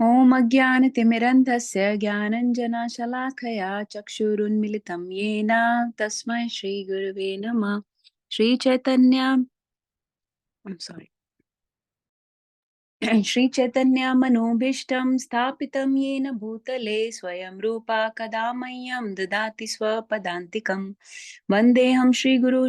ॐ अज्ञानतिमिरन्धस्य ज्ञानञ्जनशलाकया चक्षुरुन्मिलितं येन तस्मै श्रीगुरुवे नमः। I'm sorry. श्रीचैतन्यमनोभीष्टं स्थापितं येन भूतले स्वयं रूपा कदा मह्यं ददाति स्वपदान्तिकं। वन्देऽहं श्रीगुरु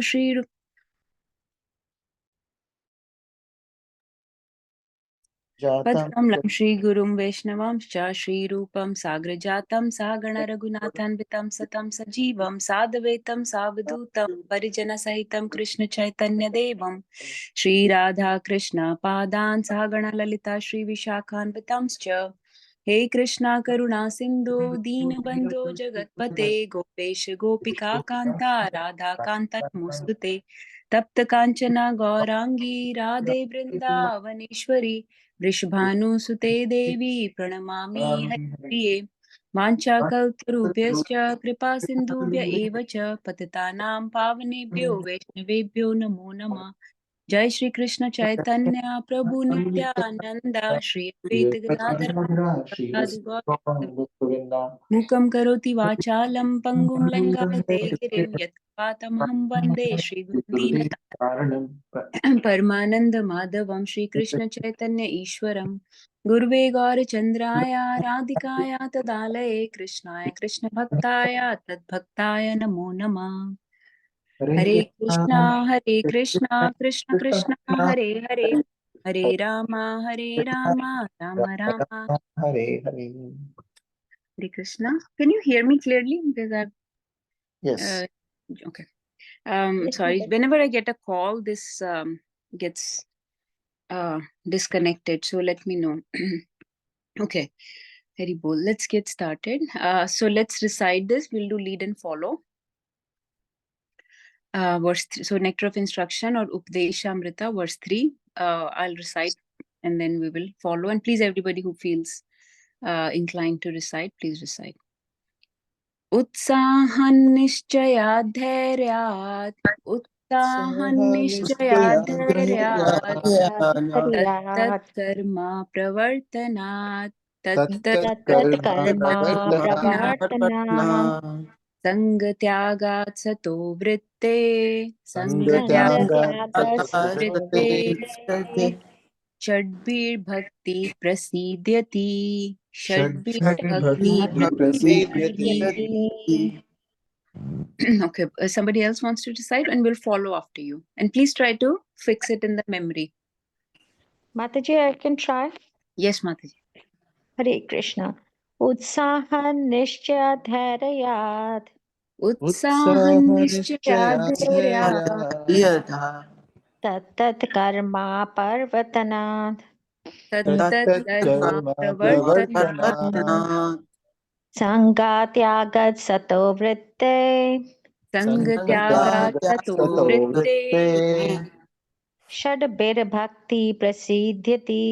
पद्कमलं श्रीगुरुं वैष्णवांश्च श्रीरूपं साग्रजातं सहगण रघुनाथान्वितं सतं सजीवं साद्वैतं सावधूतं परिजनसहितं कृष्णचैतन्यदेवं श्रीराधा कृष्ण पादान् सहगण ललिता श्रीविशाखान्वितांश्च। हे कृष्णा करुणा सिन्धु दीनबन्धो जगत्पते गोपेश गोपिका कान्ता राधा कान्ता नमोऽस्तुते। तप्त काञ्चना गौरांगी राधे वृन्दावनेश्वरी वृषभानुसुते देवी प्रणमामि हरिप्रिये। वाञ्छाकल्पतरुभ्यश्च कृपा सिन्धुभ्य एव च पतितानां पावनेभ्यो वैष्णवेभ्यो नमो नमः। जय श्री कृष्ण चैतन्य प्रभु नित्यानंद श्री अद्वैत गदाधर मूकं करोति वाचालं पंगुं लंघयते गिरिं यत्पातमहं वन्दे श्रीगुरुं दीनतारिणं परमानंद माधवं श्रीकृष्ण चैतन्य ईश्वरं गुरुवे गौरचंद्राय राधिकाय तदालये कृष्णाय कृष्ण भक्ताय तद्भक्ताय नमो नमः। हरे Krishna Krishna Krishna Hare Hare Hare Ram Ram Ram Hare Hare. Hare Krishna. Can you hear me clearly? Because I've Yes. okay. Sorry. Whenever I get a call, this gets disconnected. So let me know. Okay. Very bold. Let's get started. So let's recite this. We'll do lead and follow. So Nectar of Instruction or Updeshamrita, verse 3. I'll recite and then we will follow. And please, everybody who feels inclined to recite, please recite. उत्साहन्निश्चयाद्धैर्यात् उत्साहन्निश्चयाद्धैर्यात् तत्तत्कर्म प्रवर्तनात् तत्कर्मा संगत्यागात् सतो वृत्ते संगत्यागसतो षड्भिर्भक्ति प्रसीद्यति षड्भिर्भक्ति प्रसीद्यति. Okay, somebody else wants to decide and we'll follow after you. And please try to fix it in the memory. Mataji, I can try. Yes, Mataji. Hare Krishna. Utsahan nishchaya dhairayat. उत्साहनिश्चयाद्धैर्यात् Tat karma parvatanat. तत्तत्कर्म तत्कर्म प्रवर्तनात् प्रवर्तनात् Sangatyagat sato vritte. संगत्यागात् ततो संगत्यागसतो वृत्ते वृत्ते Shadbir bhakti prasidhyati.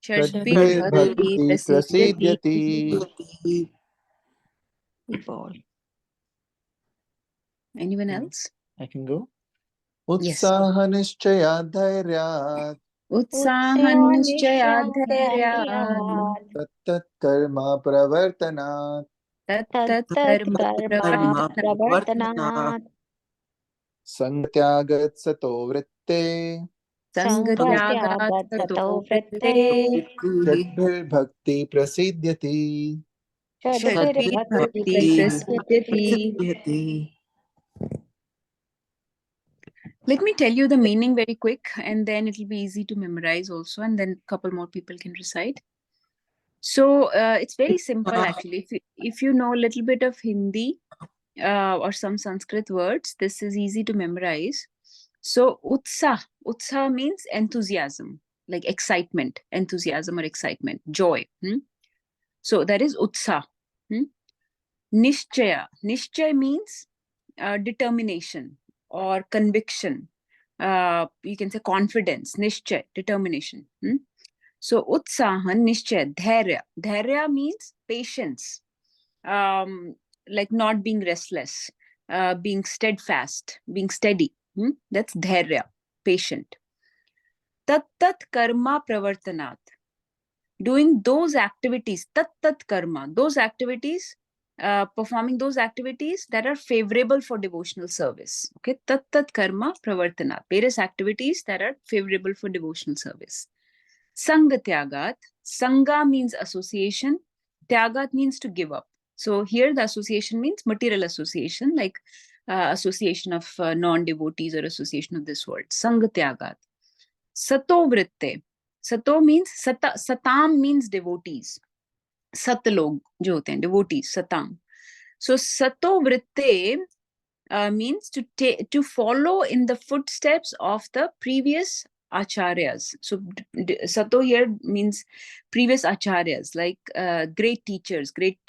षड्भिर्भक्ति षड्भिर्भक्ति प्रसिद्ध्यति. प्रसीद्यति. Anyone else? I can go. Yes. उत्साहनिश्चयाद्धैर्यात् उत्साहनिश्चयाद्धैर्यात् तत्तत्कर्म प्रवर्तनात् तत्तत्कर्म karma प्रवर्तनात् pravartanat. संगत्यागसतो वृत्ते संगत्यागात् Sangatyagat ततो sato वृत्ते vritte. षड्भिर्भक्ति प्रसीद्यति. Shadbir bhakti षड्भिर्भक्ति prasidhyati. प्रसिद्ध्यति. Let me tell you the meaning very quick and then it'll be easy to memorize also and then a couple more people can recite. So it's very simple actually. If you know a little bit of Hindi or some Sanskrit words, this is easy to memorize. So utsa means enthusiasm, like excitement, enthusiasm or excitement, joy. So that is utsa. Nishchaya means determination or conviction. You can say confidence, nishchay, determination. So utsahan, nishchay, dhairya means patience, like not being restless, being steadfast, being steady. That's dhairya, patient. Tat karma pravartanat. doing those activities, tat karma, those activities, performing those activities that are favorable for devotional service. Okay, tat karma pravartana, various activities that are favorable for devotional service. Sanga tyagat, sanga means association, tyagat means to give up. So here the association means material association, like association of non-devotees or association of this world. Sanga tyagat. Sato vritte. Sato means satam means devotees. Sat log jo hote hain, devotees, satam. So sato vritte means to follow in the footsteps of the previous acharyas. So sato here means previous acharyas, like great teachers, great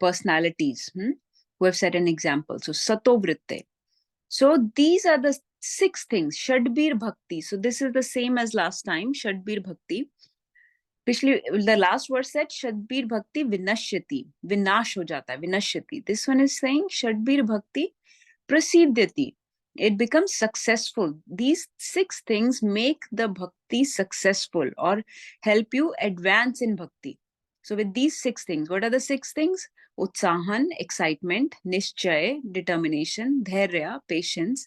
personalities who have set an example. So sato vritte. So these are the 6 things. Shadbir Bhakti. So this is the same as last time, Shadbir Bhakti. The last verse said Shadbir Bhakti Vinashyati. Vinash ho jata hai, Vinashyati. This one is saying Shadbir Bhakti Prasiddhyati. It becomes successful. These 6 things make the bhakti successful or help you advance in bhakti. So with these 6 things, what are the 6 things? Utsahan, excitement, Nishchay, determination, Dhairya, patience,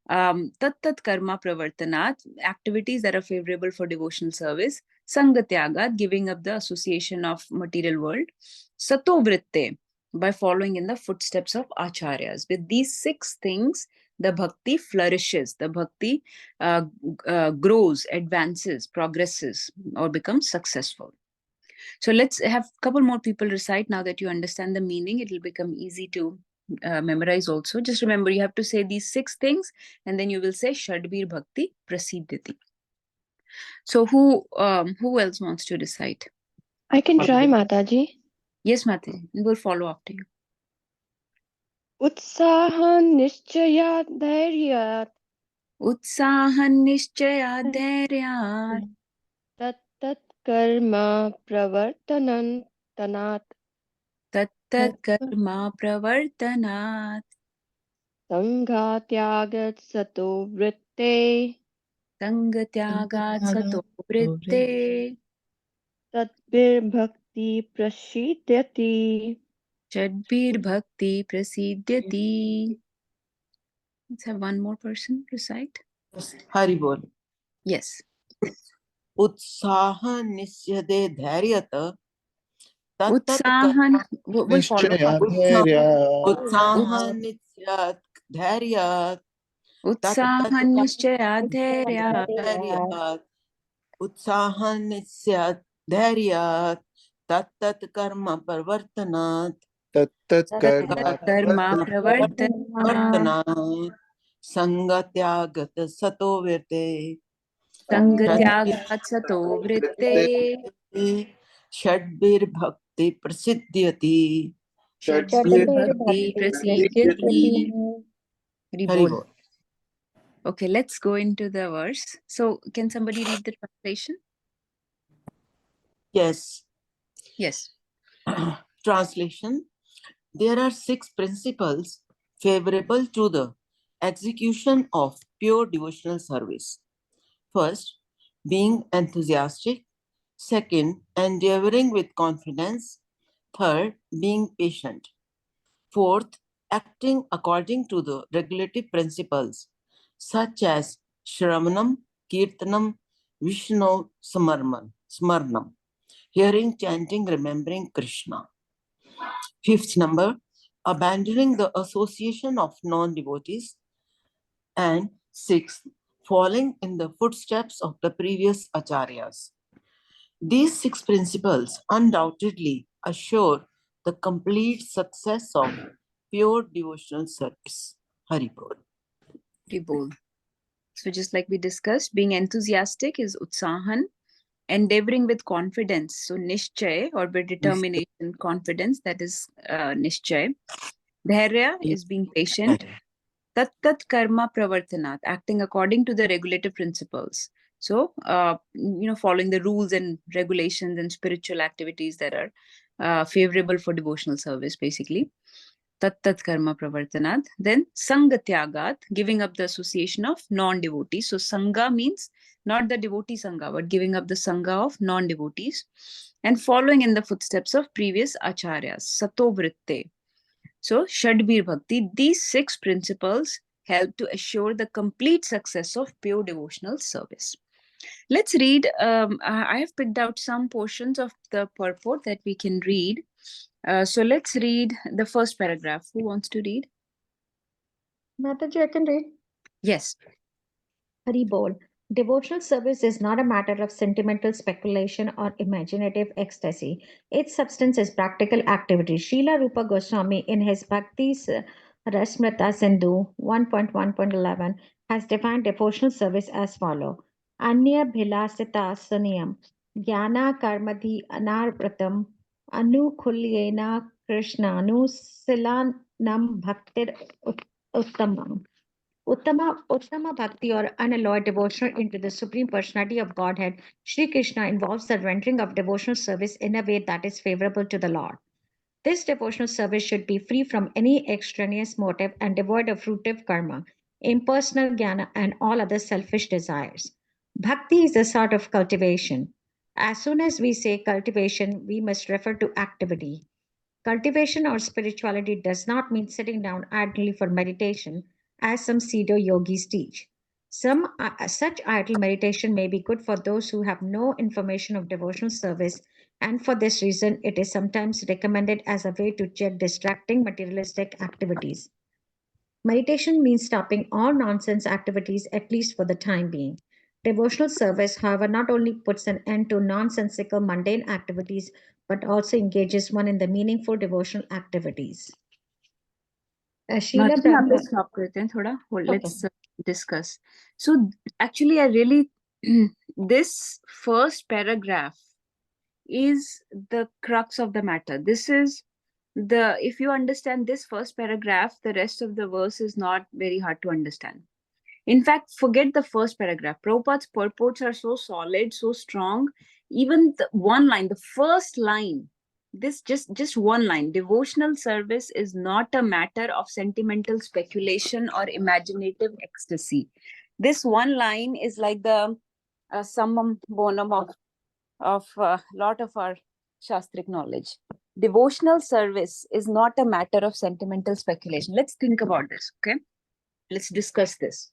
tat karma pravartanat, activities that are favorable for devotional service, Sangatyagat, giving up the association of material world, Sato vritte, by following in the footsteps of acharyas. With these 6 things, the bhakti flourishes, the bhakti grows, advances, progresses, or becomes successful. So let's have a couple more people recite. Now that you understand the meaning, it will become easy to memorize also. Just remember, you have to say these 6 things, and then you will say Shadbir Bhakti Prasiddhati. So who else wants to recite? I can try, Mataji. Yes, Mataji, we will follow after you. Utsahan nishchayat dhairyat Utsahan Nishchaya Dhairyat tat karma pravartanan tanat Tat Karma Pravartanat sanghatyagat sato vritte Sangatyagat Sato Vritte tatbir bhakti prasiddhyati. Shadbir Bhakti Prasiddhyati. Let's have one more person recite. Hari bol. Yes. उत्साह निश्चयते धैर्यत Utsahan. We'll follow. Nishchaya dhairya. उत्साह निश्चयत धैर्यत Utsahan Nishchaya Dhairya धैर्यत उत्साह निश्चयत धैर्यत तत्तत् कर्म प्रवर्तनात् Tat karma Karma pravartana. Pravartana संगत्यागत सतो विरते Sangatyagat Sato Vritte षड्भिर्भक्ति प्रसिद्ध्यति Shadbir Bhakti Prasiddhyati. Hari Hari bol. bol. Okay, let's go into the verse. So can somebody read the translation? Yes. Yes. Translation. There are 6 principles favorable to the execution of pure devotional service. First, being enthusiastic. Second, endeavoring with confidence. Third, being patient. Fourth, acting according to the regulative principles such as Shravanam, Kirtanam, Vishnu Smarnam, hearing, chanting, remembering Krishna. Fifth number, abandoning the association of non-devotees. And sixth, following in the footsteps of the previous acharyas. These 6 principles undoubtedly assure the complete success of pure devotional service. Hari Bol. Hari bol. So just like we discussed, being enthusiastic is utsahan, endeavoring with confidence. So nishchay, or with determination, confidence, that is nishchay. Dhairya is being patient. Tat karma pravartanat, acting according to the regulative principles. So, following the rules and regulations and spiritual activities that are favorable for devotional service, basically. Tat karma pravartanat. Then sangatyagat, giving up the association of non-devotees. So sangha means not the devotee Sangha, but giving up the Sangha of non-devotees and following in the footsteps of previous acharyas, Sato Vritte. So, Shadbir Bhakti, these 6 principles help to assure the complete success of pure devotional service. Let's read. I have picked out some portions of the purport that we can read. So let's read the first paragraph. Who wants to read? Mataji, I can read. Yes. Hari Bol. Devotional service is not a matter of sentimental speculation or imaginative ecstasy. Its substance is practical activity. Srila Rupa Goswami, in his Bhakti's Rasmrita Sindhu 1.1.11, has defined devotional service as follows. Anya Bhilasita Suniyam Jnana Karmadhi Anarpratam Anukulyena Krishnanu Silanam Bhaktir Uttamam. Uttama Bhakti or unalloyed devotion into the Supreme Personality of Godhead, Sri Krishna involves the rendering of devotional service in a way that is favorable to the Lord. This devotional service should be free from any extraneous motive and devoid of fruitive karma, impersonal jnana, and all other selfish desires. Bhakti is a sort of cultivation. As soon as we say cultivation, we must refer to activity. Cultivation or spirituality does not mean sitting down idly for meditation, as some pseudo yogis teach. Such idle meditation may be good for those who have no information of devotional service, and for this reason, it is sometimes recommended as a way to check distracting materialistic activities. Meditation means stopping all nonsense activities, at least for the time being. Devotional service, however, not only puts an end to nonsensical mundane activities, but also engages one in the meaningful devotional activities. Srila Mataji, यहाँ पे Prabhupada. stop करते हैं थोड़ा. Okay. Let's discuss. So actually, I really this first paragraph is the crux of the matter. This is if you understand this first paragraph, the rest of the verse is not very hard to understand. In fact, forget the first paragraph. Prabhupada's purports are so solid, so strong. Even the one line, the first line, this just one line. Devotional service is not a matter of sentimental speculation or imaginative ecstasy. This one line is like the summum bonum of a lot of our shastric knowledge. Devotional service is not a matter of sentimental speculation. Let's think about this, okay? Let's discuss this.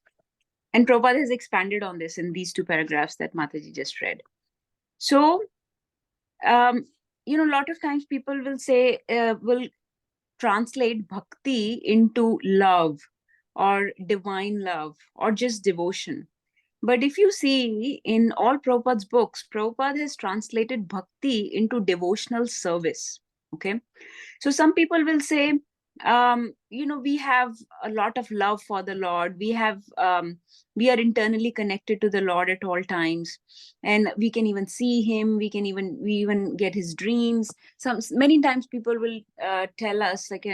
And Prabhupada has expanded on this in these 2 paragraphs that Mataji just read. So, a lot of times people will say, will translate bhakti into love or divine love or just devotion. But if you see in all Prabhupada's books, Prabhupada has translated bhakti into devotional service. Okay. So some people will say, we have a lot of love for the Lord. We are internally connected to the Lord at all times, and we can even see him. We even get his dreams. Many times people will tell us, like,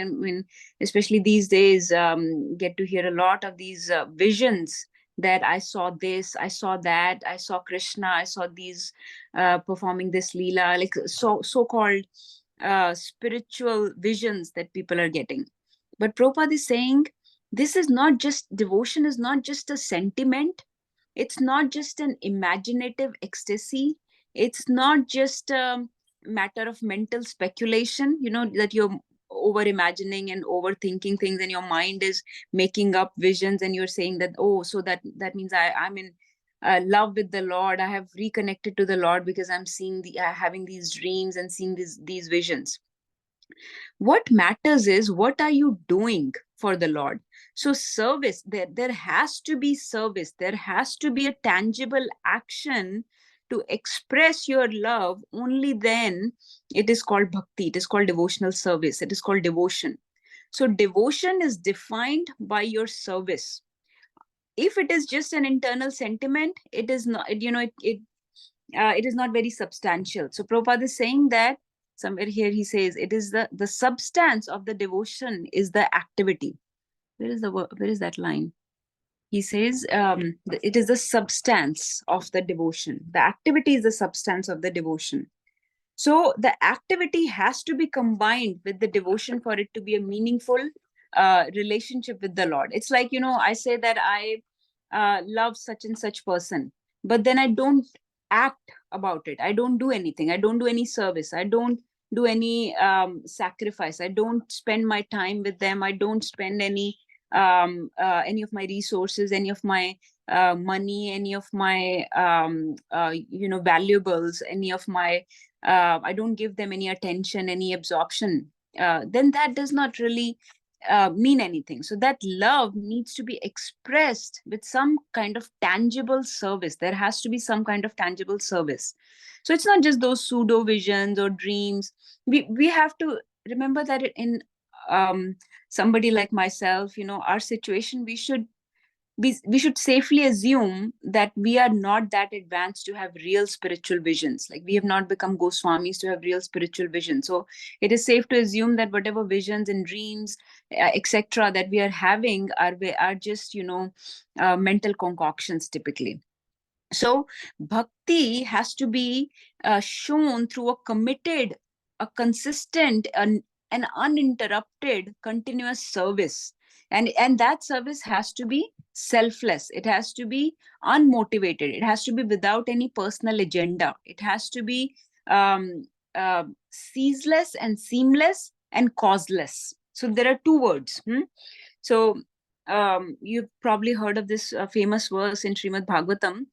especially these days, get to hear a lot of these visions that I saw this, I saw that, I saw Krishna, I saw these performing this Leela, like so-called spiritual visions that people are getting. But Prabhupada is saying, this is not just, devotion is not just a sentiment. It's not just an imaginative ecstasy. It's not just a matter of mental speculation, that you're over imagining and overthinking things and your mind is making up visions and you're saying that, so that means I'm in love with the Lord. I have reconnected to the Lord because I'm seeing having these dreams and seeing these visions. What matters is, what are you doing for the Lord? So service, there has to be service. There has to be a tangible action to express your love. Only then it is called bhakti. It is called devotional service. It is called devotion. So devotion is defined by your service. If it is just an internal sentiment, it is not, it is not very substantial. So Prabhupada is saying that somewhere here he says it is the substance of the devotion is the activity. Where is that line? He says it is the substance of the devotion. The activity is the substance of the devotion. So the activity has to be combined with the devotion for it to be a meaningful relationship with the Lord. It's like, I say that I love such and such person. but then I don't act about it. I don't do anything. I don't do any service. I don't do any sacrifice. I don't spend my time with them. I don't spend any of my resources, any of my money, any of my valuables, any of my I don't give them any attention, any absorption. Then that does not really mean anything. So that love needs to be expressed with some kind of tangible service. There has to be some kind of tangible service. So it's not just those pseudo visions or dreams. We have to remember that in somebody like myself, our situation, we should safely assume that we are not that advanced to have real spiritual visions. Like, we have not become Goswamis to have real spiritual visions. So it is safe to assume that whatever visions and dreams, etc., that we are having are just mental concoctions typically. So bhakti has to be shown through a committed, a consistent, an uninterrupted, continuous service. And that service has to be selfless. It has to be unmotivated. It has to be without any personal agenda. It has to be ceaseless and seamless and causeless. So there are two words. So you've probably heard of this famous verse in Srimad Bhagavatam.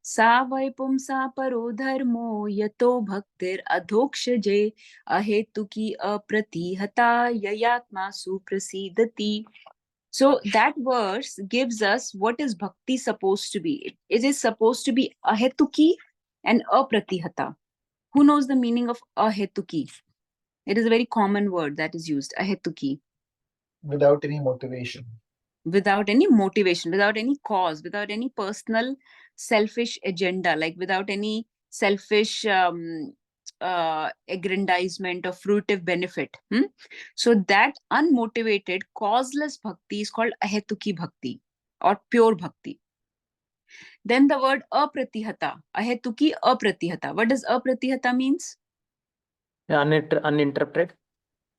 सा वै पुंसा परो धर्मो यतो भक्तिर अधोक्षजे अहेतुकी अप्रतिहता ययात्मा सुप्रसीदति. So that verse gives us what is bhakti supposed to be. It is supposed to be ahetuki and apratihata. Who knows the meaning of ahetuki? It is a very common word that is used, ahetuki. Without any motivation. Without any motivation, without any cause, without any personal selfish agenda, like without any selfish aggrandizement or fruitive benefit. So that unmotivated, causeless bhakti is called ahetuki bhakti or pure bhakti. Then the word apratihata, ahetuki apratihata. What does apratihata means? Uninterrupted.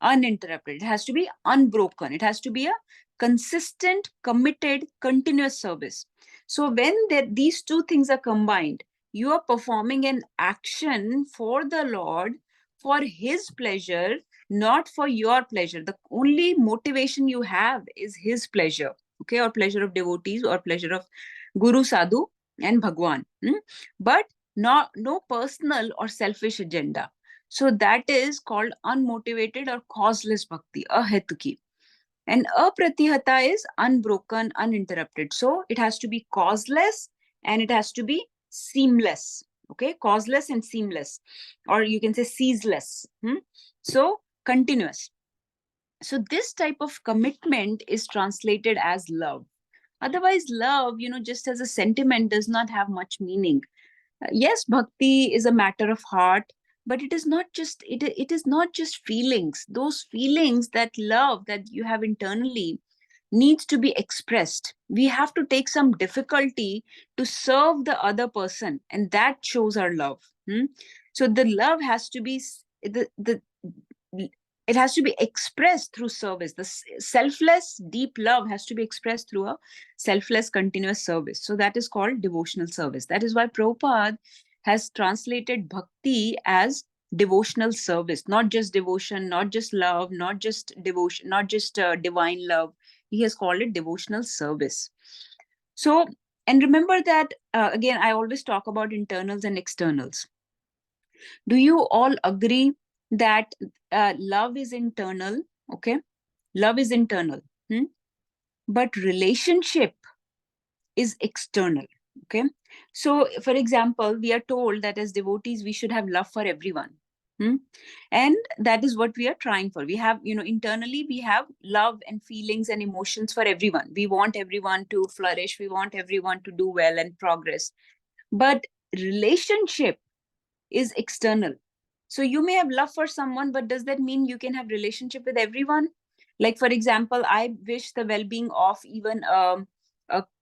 Uninterrupted. It has to be unbroken. It has to be a consistent, committed, continuous service. So when these two things are combined, you are performing an action for the Lord, for his pleasure, not for your pleasure. The only motivation you have is his pleasure, okay, or pleasure of devotees, or pleasure of Guru, Sadhu, and Bhagwan. But no personal or selfish agenda. So that is called unmotivated or causeless bhakti, ahetuki. And apratihata is unbroken, uninterrupted. So it has to be causeless and it has to be seamless. Okay, causeless and seamless, or you can say ceaseless. So continuous. So this type of commitment is translated as love. Otherwise, love, just as a sentiment, does not have much meaning. Yes, bhakti is a matter of heart, but it is not just it is not just feelings. Those feelings, that love that you have internally, needs to be expressed. We have to take some difficulty to serve the other person, and that shows our love. So the love has to be it has to be expressed through service. The selfless, deep love has to be expressed through a selfless, continuous service. So that is called devotional service. That is why Prabhupada has translated bhakti as devotional service, not just devotion, not just love, not just devotion, not just divine love. He has called it devotional service. So, and remember that, again, I always talk about internals and externals. Do you all agree that love is internal? Okay, love is internal, but relationship is external. Okay, so for example, we are told that as devotees we should have love for everyone, and that is what we are trying for. We have, internally we have love and feelings and emotions for everyone. We want everyone to flourish, we want everyone to do well and progress, but relationship is external. So you may have love for someone, but does that mean you can have relationship with everyone? Like, for example, I wish the well-being of even a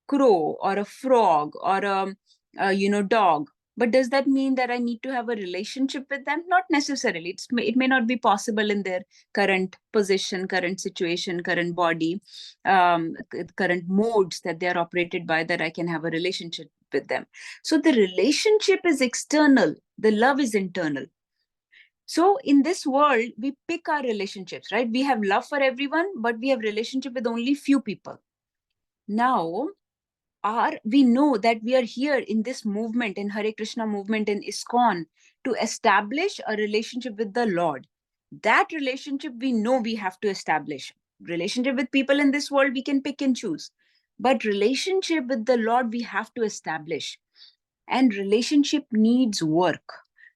crow or a frog or a dog. But does that mean that I need to have a relationship with them? Not necessarily. It may not be possible in their current position, current situation, current body, current modes that they are operated by, that I can have a relationship with them. So the relationship is external, the love is internal. So in this world, we pick our relationships, right? We have love for everyone, but we have relationship with only few people. Now, we know that we are here in this movement, in Hare Krishna movement, in ISKCON, to establish a relationship with the Lord. That relationship we know we have to establish. Relationship with people in this world, we can pick and choose. But relationship with the Lord, we have to establish. And relationship needs work.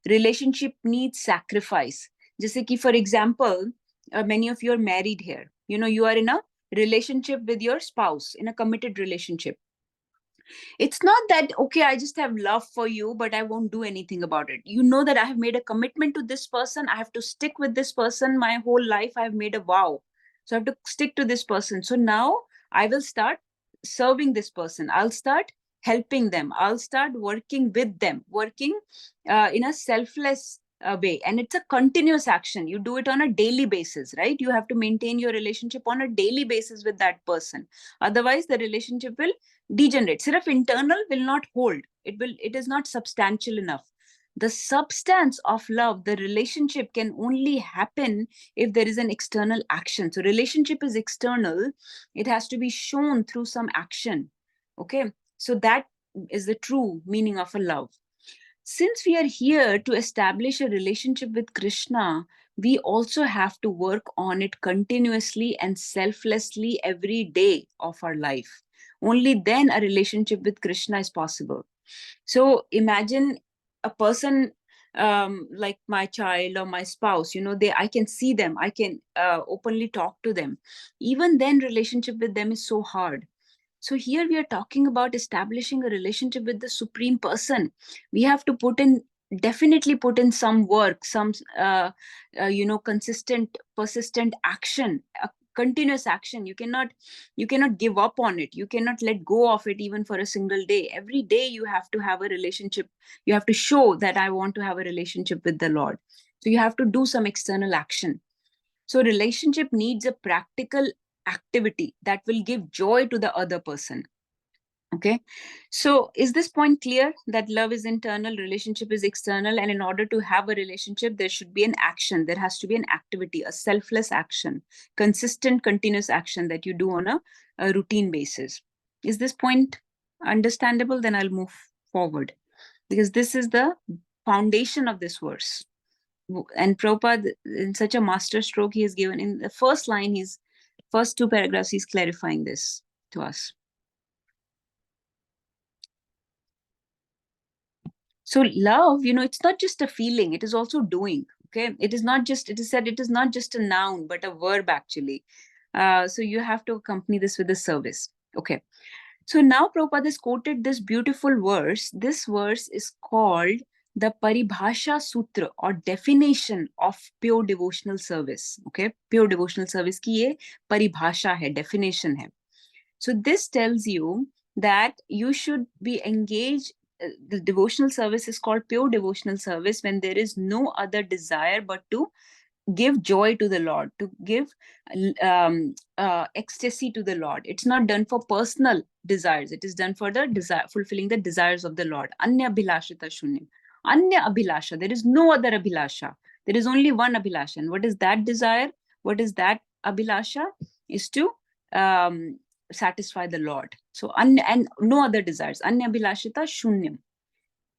Relationship needs sacrifice. Just like, for example, many of you are married here. You know, you are in a relationship with your spouse, in a committed relationship. It's not that, okay, I just have love for you, but I won't do anything about it. You know that I have made a commitment to this person. I have to stick with this person my whole life. I have made a vow. So I have to stick to this person. So now I will start serving this person. I'll start helping them. I'll start working with them, working in a selfless way. And it's a continuous action. You do it on a daily basis, right? You have to maintain your relationship on a daily basis with that person. Otherwise, the relationship will degenerate. Sirf internal will not hold. It is not substantial enough. The substance of love, the relationship, can only happen if there is an external action. So relationship is external. It has to be shown through some action. Okay. So that is the true meaning of a love. Since we are here to establish a relationship with Krishna, we also have to work on it continuously and selflessly every day of our life. Only then a relationship with Krishna is possible. So imagine a person like my child or my spouse, you know, I can see them, I can openly talk to them. Even then, relationship with them is so hard. So here we are talking about establishing a relationship with the Supreme Person. We have to definitely put in some work, some, consistent, persistent action, continuous action. You cannot give up on it. You cannot let go of it even for a single day. Every day you have to have a relationship. You have to show that I want to have a relationship with the Lord. So you have to do some external action. So relationship needs a practical activity that will give joy to the other person. Okay. So is this point clear, that love is internal, relationship is external, and in order to have a relationship, there should be an action. There has to be an activity, a selfless action, consistent, continuous action that you do on a routine basis. Is this point understandable? Then I'll move forward, because this is the foundation of this verse. And Prabhupada, in such a master stroke, he has given in the first line, first two paragraphs, he's clarifying this to us. So love, it's not just a feeling, it is also doing. Okay. It is said it is not just a noun, but a verb actually. So you have to accompany this with a service. Okay. So now Prabhupada has quoted this beautiful verse. This verse is called the Paribhasha Sutra, or definition of pure devotional service. Okay, pure devotional service ki ye paribhasha hai, definition hai. So this tells you that you should be engaged. The devotional service is called pure devotional service when there is no other desire but to give joy to the Lord, to give ecstasy to the Lord. It's not done for personal desires. It is done for the desire, fulfilling the desires of the Lord. Anya abhilashita shunyam. Anya abhilasha. There is no other abhilasha. There is only one abhilasha. And what is that desire? What is that abhilasha? Is to satisfy the Lord. So and no other desires. Anya abhilashita shunyam.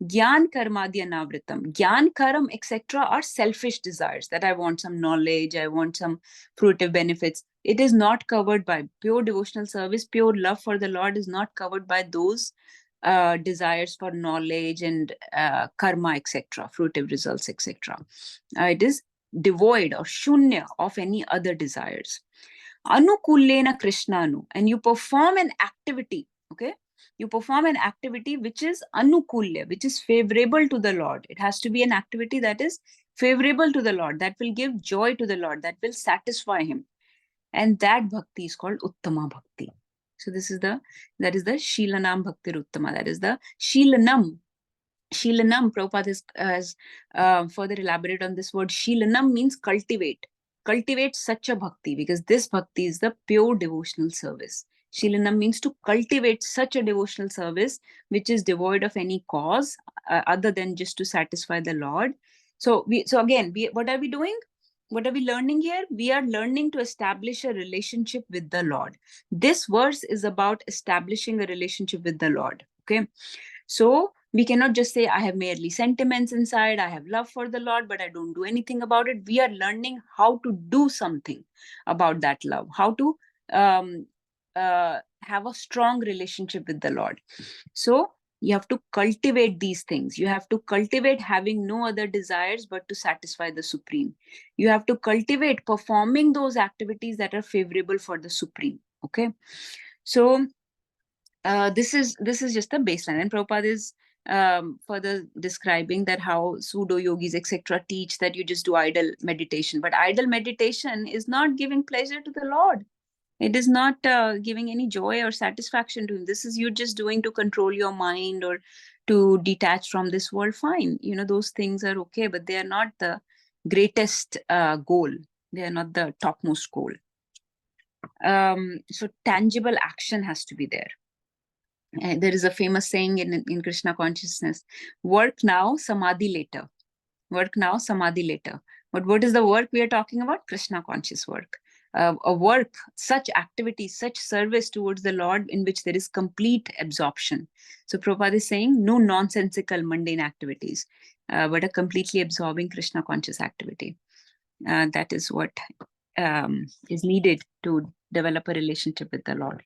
Gyan karmadya navritam. Gyan karam, etc. are selfish desires, that I want some knowledge, I want some fruitive benefits. It is not covered by pure devotional service. Pure love for the Lord is not covered by those desires for knowledge and karma, etc., fruitive results, etc. It is devoid or shunya of any other desires. Anukullena krishnanu, and you perform an activity. Okay, you perform an activity which is anukulya, which is favorable to the Lord. It has to be an activity that is favorable to the Lord, that will give joy to the Lord, that will satisfy him. And that bhakti is called Uttama Bhakti. So that is the Shilanam Bhakti Uttama. That is the Shilanam. Shilanam, Prabhupada has further elaborated on this word. Shilanam means cultivate. Cultivate such a bhakti, because this bhakti is the pure devotional service. Shilanam means to cultivate such a devotional service which is devoid of any cause other than just to satisfy the Lord. So again, what are we doing? What are we learning here? We are learning to establish a relationship with the Lord. This verse is about establishing a relationship with the Lord. Okay. So we cannot just say, I have merely sentiments inside, I have love for the Lord, but I don't do anything about it. We are learning how to do something about that love, how to have a strong relationship with the Lord. So you have to cultivate these things. You have to cultivate having no other desires but to satisfy the Supreme. You have to cultivate performing those activities that are favorable for the Supreme. Okay. So this is just the baseline, and Prabhupada is further describing that how pseudo yogis etc. teach that you just do idle meditation, but idle meditation is not giving pleasure to the Lord. It is not giving any joy or satisfaction to him. This is you're just doing to control your mind or to detach from this world. Fine, those things are okay, but they are not the greatest goal. They are not the topmost goal. So tangible action has to be there. There is a famous saying in Krishna consciousness: work now, samadhi later. Work now, samadhi later. But what is the work we are talking about? Krishna conscious work. A work, such activity, such service towards the Lord in which there is complete absorption. So Prabhupada is saying no nonsensical mundane activities, but a completely absorbing Krishna conscious activity. That is what is needed to develop a relationship with the Lord.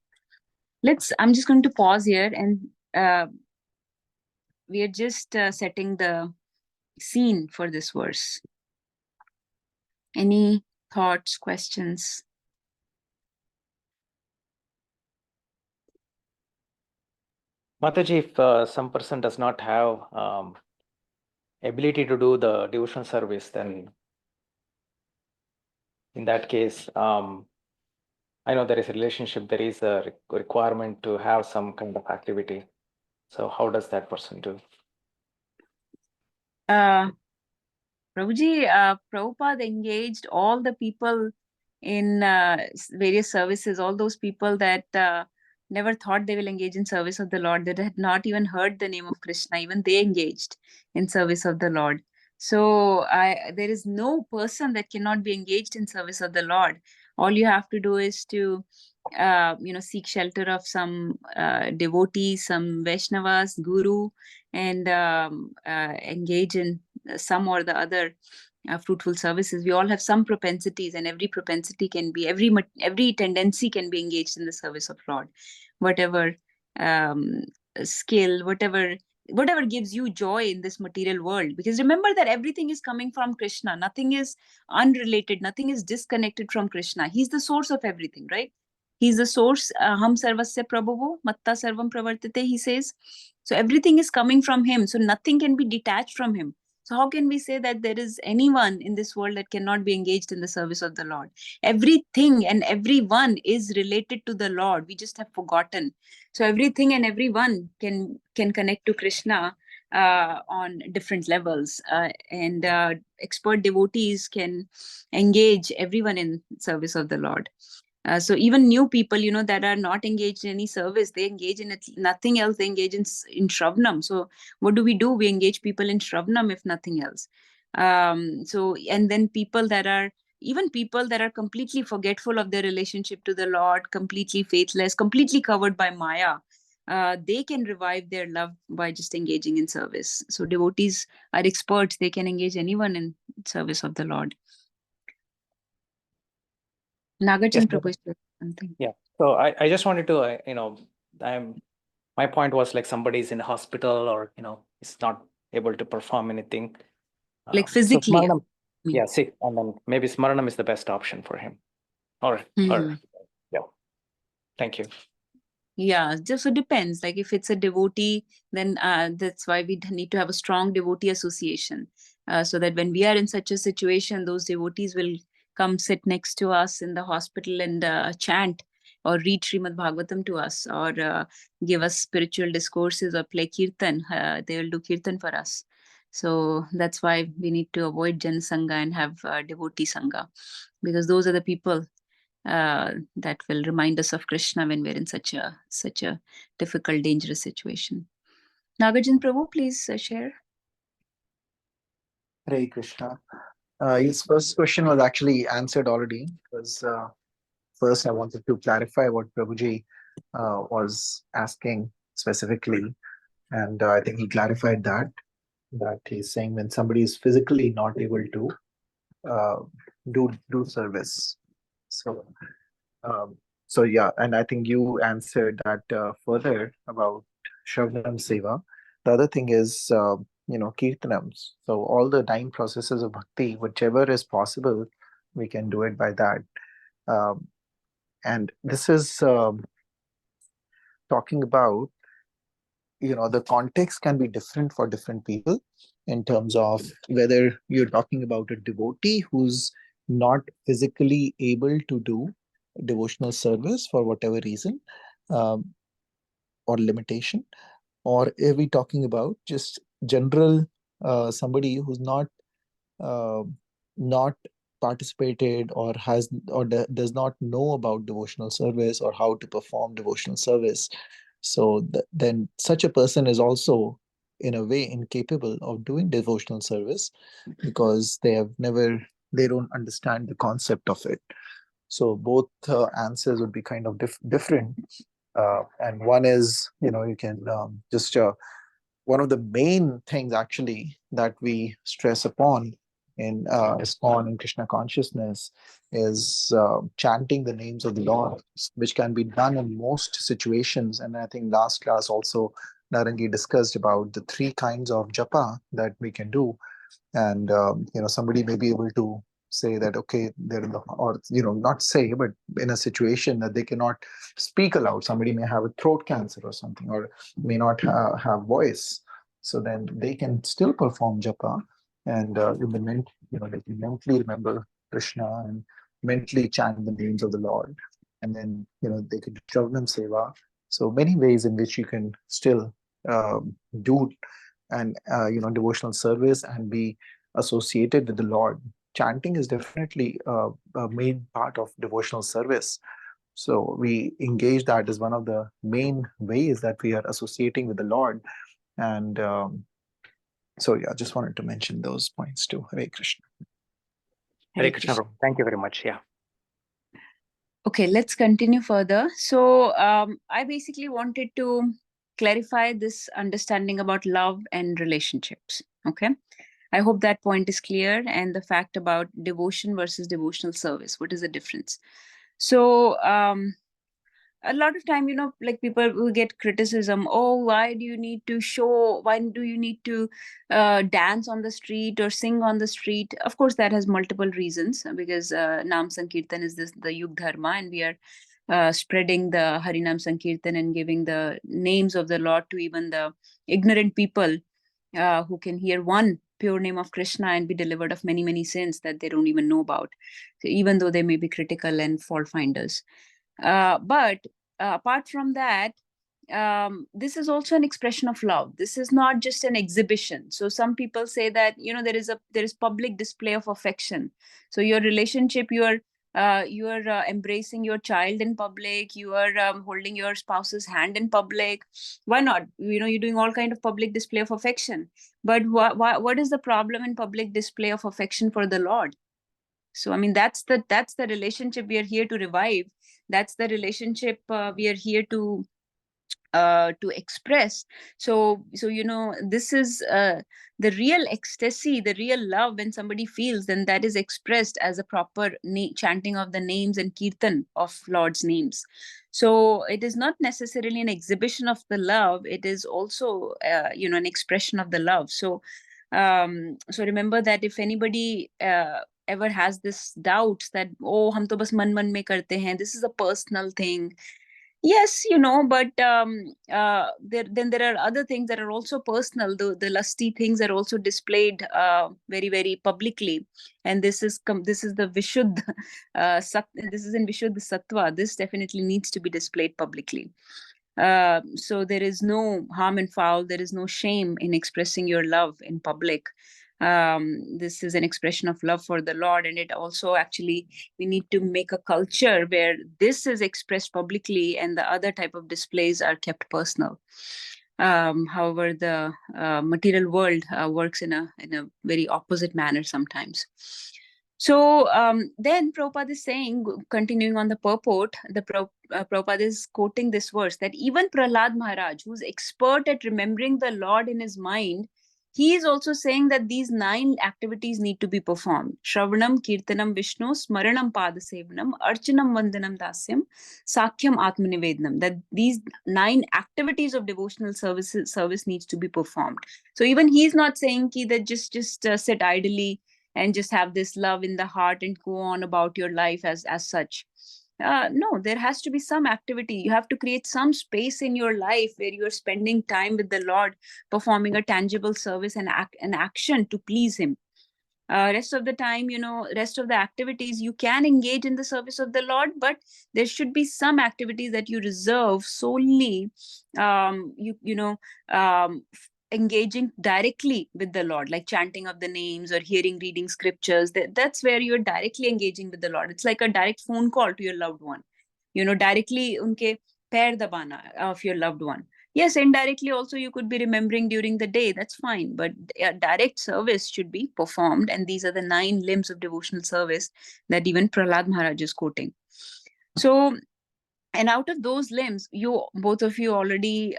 I'm just going to pause here, and we are just setting the scene for this verse. Any thoughts, questions? Mataji, if some person does not have ability to do the devotional service, then in that case, I know there is a relationship, there is a requirement to have some kind of activity. So how does that person do? Prabhuji, Prabhupada engaged all the people in various services, all those people that never thought they will engage in service of the Lord, that had not even heard the name of Krishna, even they engaged in service of the Lord. So there is no person that cannot be engaged in service of the Lord. All you have to do is to seek shelter of some devotees, some Vaishnavas, guru, and engage in some or the other fruitful services. We all have some propensities, and every propensity can be, every tendency can be engaged in the service of Lord. Whatever skill, whatever gives you joy in this material world. Because remember that everything is coming from Krishna. Nothing is unrelated. Nothing is disconnected from Krishna. He's the source of everything, right? He's the source. Ham sarvasya prabhavo, matta sarvam pravartate, he says. So everything is coming from him. So nothing can be detached from him. So how can we say that there is anyone in this world that cannot be engaged in the service of the Lord? Everything and everyone is related to the Lord. We just have forgotten. So everything and everyone can connect to Krishna on different levels. And expert devotees can engage everyone in service of the Lord. So even new people, that are not engaged in any service, they engage in nothing else. They engage in Shravanam. So what do? We engage people in Shravanam, if nothing else. So, and then people that are completely forgetful of their relationship to the Lord, completely faithless, completely covered by Maya, they can revive their love by just engaging in service. So devotees are experts. They can engage anyone in service of the Lord. Nagachan proposed something. Yeah. So I just wanted to, my point was like somebody is in a hospital or, is not able to perform anything. Like So physically. Smaranam, yeah, see, and then maybe Smaranam is the best option for him. Or yeah. Thank you. Yeah, just so depends. Like if it's a devotee, then that's why we need to have a strong devotee association, so that when we are in such a situation, those devotees will come sit next to us in the hospital and chant or read Srimad Bhagavatam to us, or give us spiritual discourses or play kirtan. They will do kirtan for us. So that's why we need to avoid Jan Sangha and have devotee Sangha, because those are the people that will remind us of Krishna when we're in such a difficult, dangerous situation. Nagarjun Prabhu, please share. Hare Krishna. His first question was actually answered already. Because first I wanted to clarify what Prabhuji was asking specifically, and I think he clarified that he's saying when somebody is physically not able to do service. So so yeah, and I think you answered that further about Shravanam Seva. The other thing is Kirtanams. So all the 9 processes of bhakti, whichever is possible, we can do it by that. And this is talking about, the context can be different for different people in terms of whether you're talking about a devotee who's not physically able to do devotional service for whatever reason or limitation, or are we talking about just general somebody who's not participated or does not know about devotional service or how to perform devotional service. So then such a person is also in a way incapable of doing devotional service because they don't understand the concept of it. So both answers would be kind of different. And one is, you can just one of the main things actually that we stress upon in ISKCON and Krishna consciousness is chanting the names of the Lord, which can be done in most situations. And I think last class also Nārangi discussed about the 3 kinds of japa that we can do. And somebody may be able to say that, okay, they're in the, or not say, but in a situation that they cannot speak aloud. Somebody may have a throat cancer or something, or may not have voice. So then they can still perform japa, and they can mentally remember Krishna and mentally chant the names of the Lord. And then they could do Shravanam Seva. So many ways in which you can still do and devotional service and be associated with the Lord. Chanting is definitely a main part of devotional service. So we engage that as one of the main ways that we are associating with the Lord. And so yeah, just wanted to mention those points too. Hare Krishna. Hare Krishna. Thank you very much. Yeah. Okay, let's continue further. So I basically wanted to clarify this understanding about love and relationships. Okay, I hope that point is clear, and the fact about devotion versus devotional service. What is the difference? So a lot of time, like people will get criticism. Oh, why do you need to dance on the street or sing on the street? Of course, that has multiple reasons, because Nam Sankirtan is the Yug Dharma, and we are spreading the Harinam Sankirtan and giving the names of the Lord to even the ignorant people who can hear one pure name of Krishna and be delivered of many, many sins that they don't even know about, so even though they may be critical and fault finders. But apart from that, this is also an expression of love. This is not just an exhibition. So some people say that there is public display of affection. So your relationship, you are embracing your child in public. You are holding your spouse's hand in public. Why not? You're doing all kind of public display of affection. But what is the problem in public display of affection for the Lord? So I mean, that's the relationship we are here to revive. That's the relationship we are here to express. So this is the real ecstasy, the real love. When somebody feels, then that is expressed as a proper chanting of the names and kirtan of Lord's names. So it is not necessarily an exhibition of the love. It is also an expression of the love. So remember that if anybody ever has this doubt that, oh, hum to bas man mein karte hain, this is a personal thing. Yes, but there are other things that are also personal. The lusty things are also displayed very, very publicly, and this is the Vishuddha this is in Vishuddha Sattva. This definitely needs to be displayed publicly. So there is no harm and foul. There is no shame in expressing your love in public. This is an expression of love for the Lord, and it also actually, we need to make a culture where this is expressed publicly and the other type of displays are kept personal. However, the material world works in a very opposite manner sometimes. So then Prabhupada is saying, continuing on the purport, Prabhupada is quoting this verse, that even Prahlad Maharaj, who's expert at remembering the Lord in his mind, he is also saying that these 9 activities need to be performed. Shravanam, Kirtanam, Vishnu, Smaranam, Padasevanam, Archanam, Vandanam, Dasyam, Sakhyam, Atmanivedanam. That these 9 activities of devotional service needs to be performed. So even he's not saying that just sit idly and just have this love in the heart and go on about your life as such. No, there has to be some activity. You have to create some space in your life where you're spending time with the Lord, performing a tangible service and an action to please him. Rest of the time, rest of the activities, you can engage in the service of the Lord, but there should be some activities that you reserve solely, engaging directly with the Lord, like chanting of the names or reading scriptures. That's where you're directly engaging with the Lord. It's like a direct phone call to your loved one, directly unke pair dabana of your loved one. Yes, indirectly also you could be remembering during the day, that's fine, but direct service should be performed, and these are the 9 limbs of devotional service that even Prahlad Maharaj is quoting. So, and out of those limbs, both of you already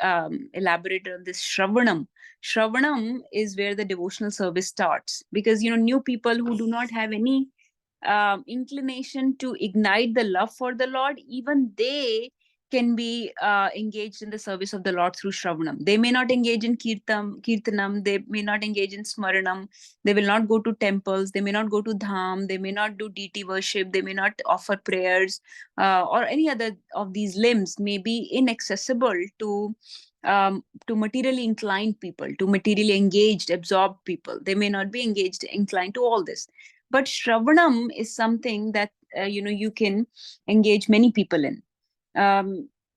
elaborated on this Shravanam. Shravanam is where the devotional service starts, because new people who do not have any inclination to ignite the love for the Lord, even they can be engaged in the service of the Lord through Shravanam. They may not engage in Kirtanam, they may not engage in Smaranam, they will not go to temples, they may not go to Dham, they may not do deity worship, they may not offer prayers, or any other of these limbs may be inaccessible to materially inclined people, to materially engaged, absorbed people. They may not be inclined to all this. But Shravanam is something that you can engage many people in.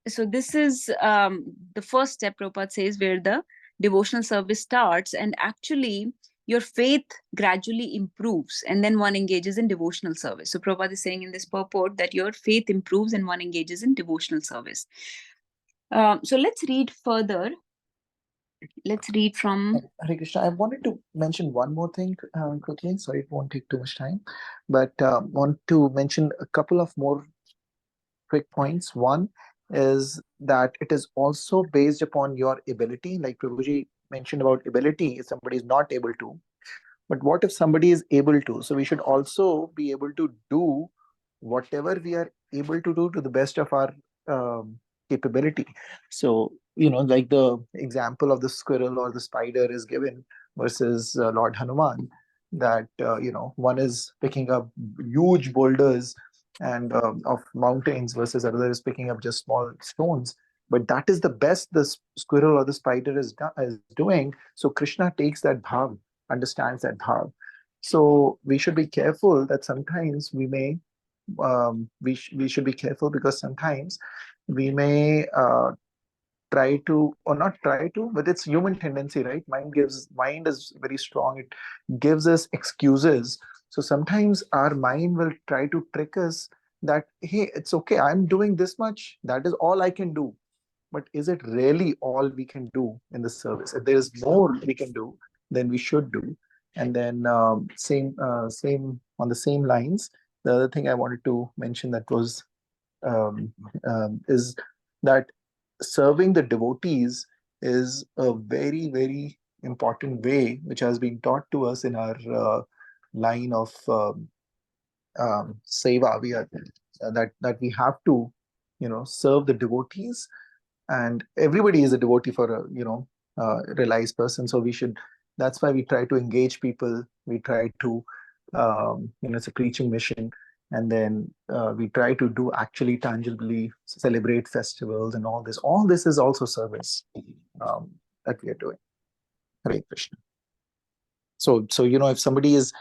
So this is the first step, Prabhupada says, where the devotional service starts, and actually your faith gradually improves, and then one engages in devotional service. So Prabhupada is saying in this purport that your faith improves and one engages in devotional service. So let's read further. Let's read from... Hare Krishna. I wanted to mention one more thing quickly. Sorry, it won't take too much time, but want to mention a couple of more quick points. One is that it is also based upon your ability. Like Prabhuji mentioned about ability, if somebody is not able to. But what if somebody is able to? So we should also be able to do whatever we are able to do to the best of our capability. So, like the example of the squirrel or the spider is given versus Lord Hanuman, that, one is picking up huge boulders and of mountains versus another is picking up just small stones. But that is the best the squirrel or the spider is doing. So Krishna takes that bhav, understands that bhav. So we should be careful that sometimes we may we should be careful, because sometimes we may try to, or not try to, but it's human tendency, right? Mind is very strong. It gives us excuses. So sometimes our mind will try to trick us that, hey, it's okay, I'm doing this much, that is all I can do. But is it really all we can do in the service? If there is more we can do, then we should do. And then same on the same lines, the other thing I wanted to mention that was is that serving the devotees is a very, very important way, which has been taught to us in our line of seva. We are that we have to, serve the devotees, and everybody is a devotee for a realized person. So we should. That's why we try to engage people. We try to, it's a preaching mission, and then we try to do actually tangibly celebrate festivals and all this. All this is also service that we are doing. Hare Krishna. So if somebody is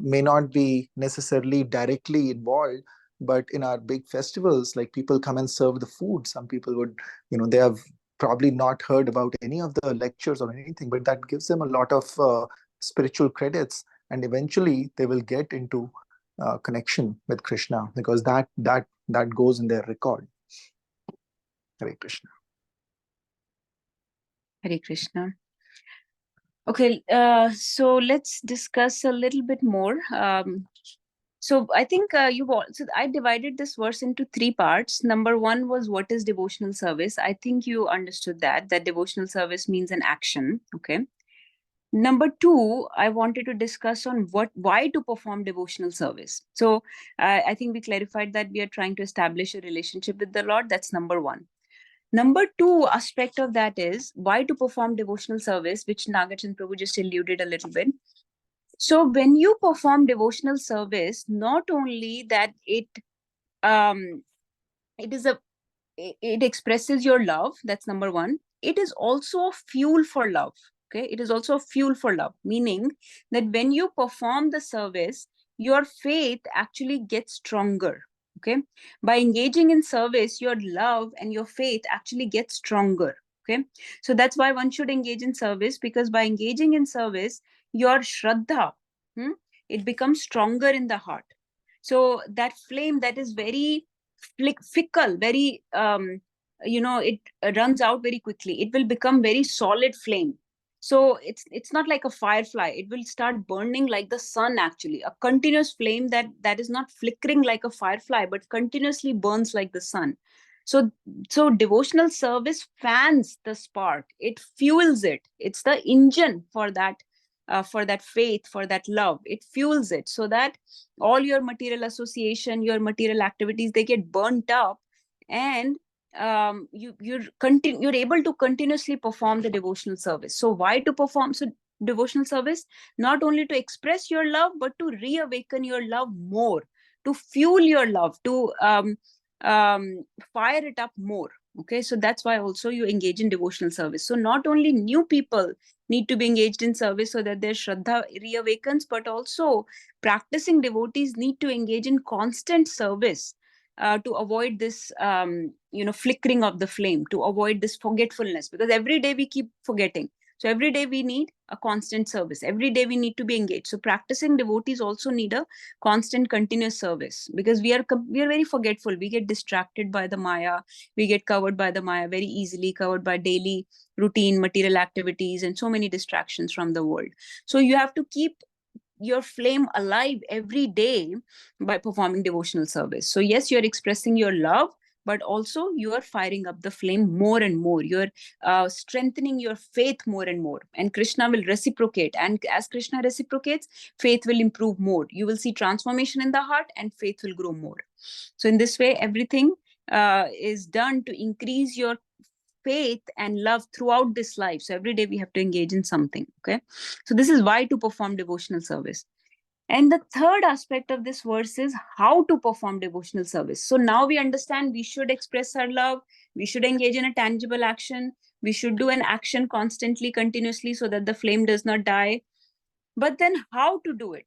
may not be necessarily directly involved, but in our big festivals, like people come and serve the food. Some people would, they have probably not heard about any of the lectures or anything, but that gives them a lot of spiritual credits, and eventually they will get into connection with Krishna, because that goes in their record. Hare Krishna. Hare Krishna. Okay, so let's discuss a little bit more. So I think so I divided this verse into 3 parts. Number 1 was what is devotional service. I think you understood that devotional service means an action. Okay. Number 2, I wanted to discuss on why to perform devotional service. So I think we clarified that we are trying to establish a relationship with the Lord. That's number 1. Number 2 aspect of that is why to perform devotional service, which Nagachan Prabhu just alluded a little bit. So when you perform devotional service, not only that it expresses your love, that's number 1. It is also a fuel for love. Okay, it is also a fuel for love, meaning that when you perform the service, your faith actually gets stronger. Okay, by engaging in service, your love and your faith actually get stronger. Okay, so that's why one should engage in service, because by engaging in service, your shraddha, it becomes stronger in the heart. So that flame that is very fickle, very it runs out very quickly, it will become very solid flame. So it's not like a firefly, it will start burning like the sun, actually a continuous flame that is not flickering like a firefly, but continuously burns like the sun. So devotional service fans the spark, it fuels it, it's the engine for that faith, for that love. It fuels it so that all your material association, your material activities, they get burnt up, and you're able to continuously perform the devotional service. So why to perform devotional service? Not only to express your love, but to reawaken your love more, to fuel your love, to fire it up more. Okay, so that's why also you engage in devotional service. So not only new people need to be engaged in service so that their shraddha reawakens, but also practicing devotees need to engage in constant service to avoid this flickering of the flame, to avoid this forgetfulness, because every day we keep forgetting. So every day we need a constant service, every day we need to be engaged. So practicing devotees also need a constant continuous service, because we are very forgetful, we get distracted by the maya, we get covered by the maya very easily, covered by daily routine material activities and so many distractions from the world. So you have to keep your flame alive every day by performing devotional service. So yes, you're expressing your love, but also you are firing up the flame more and more, you're strengthening your faith more and more, and Krishna will reciprocate, and as Krishna reciprocates, faith will improve more, you will see transformation in the heart, and faith will grow more. So in this way, everything is done to increase your faith and love throughout this life. So every day we have to engage in something. Okay, so this is why to perform devotional service. And the third aspect of this verse is how to perform devotional service. So now we understand we should express our love, we should engage in a tangible action, we should do an action constantly, continuously, so that the flame does not die. But then how to do it?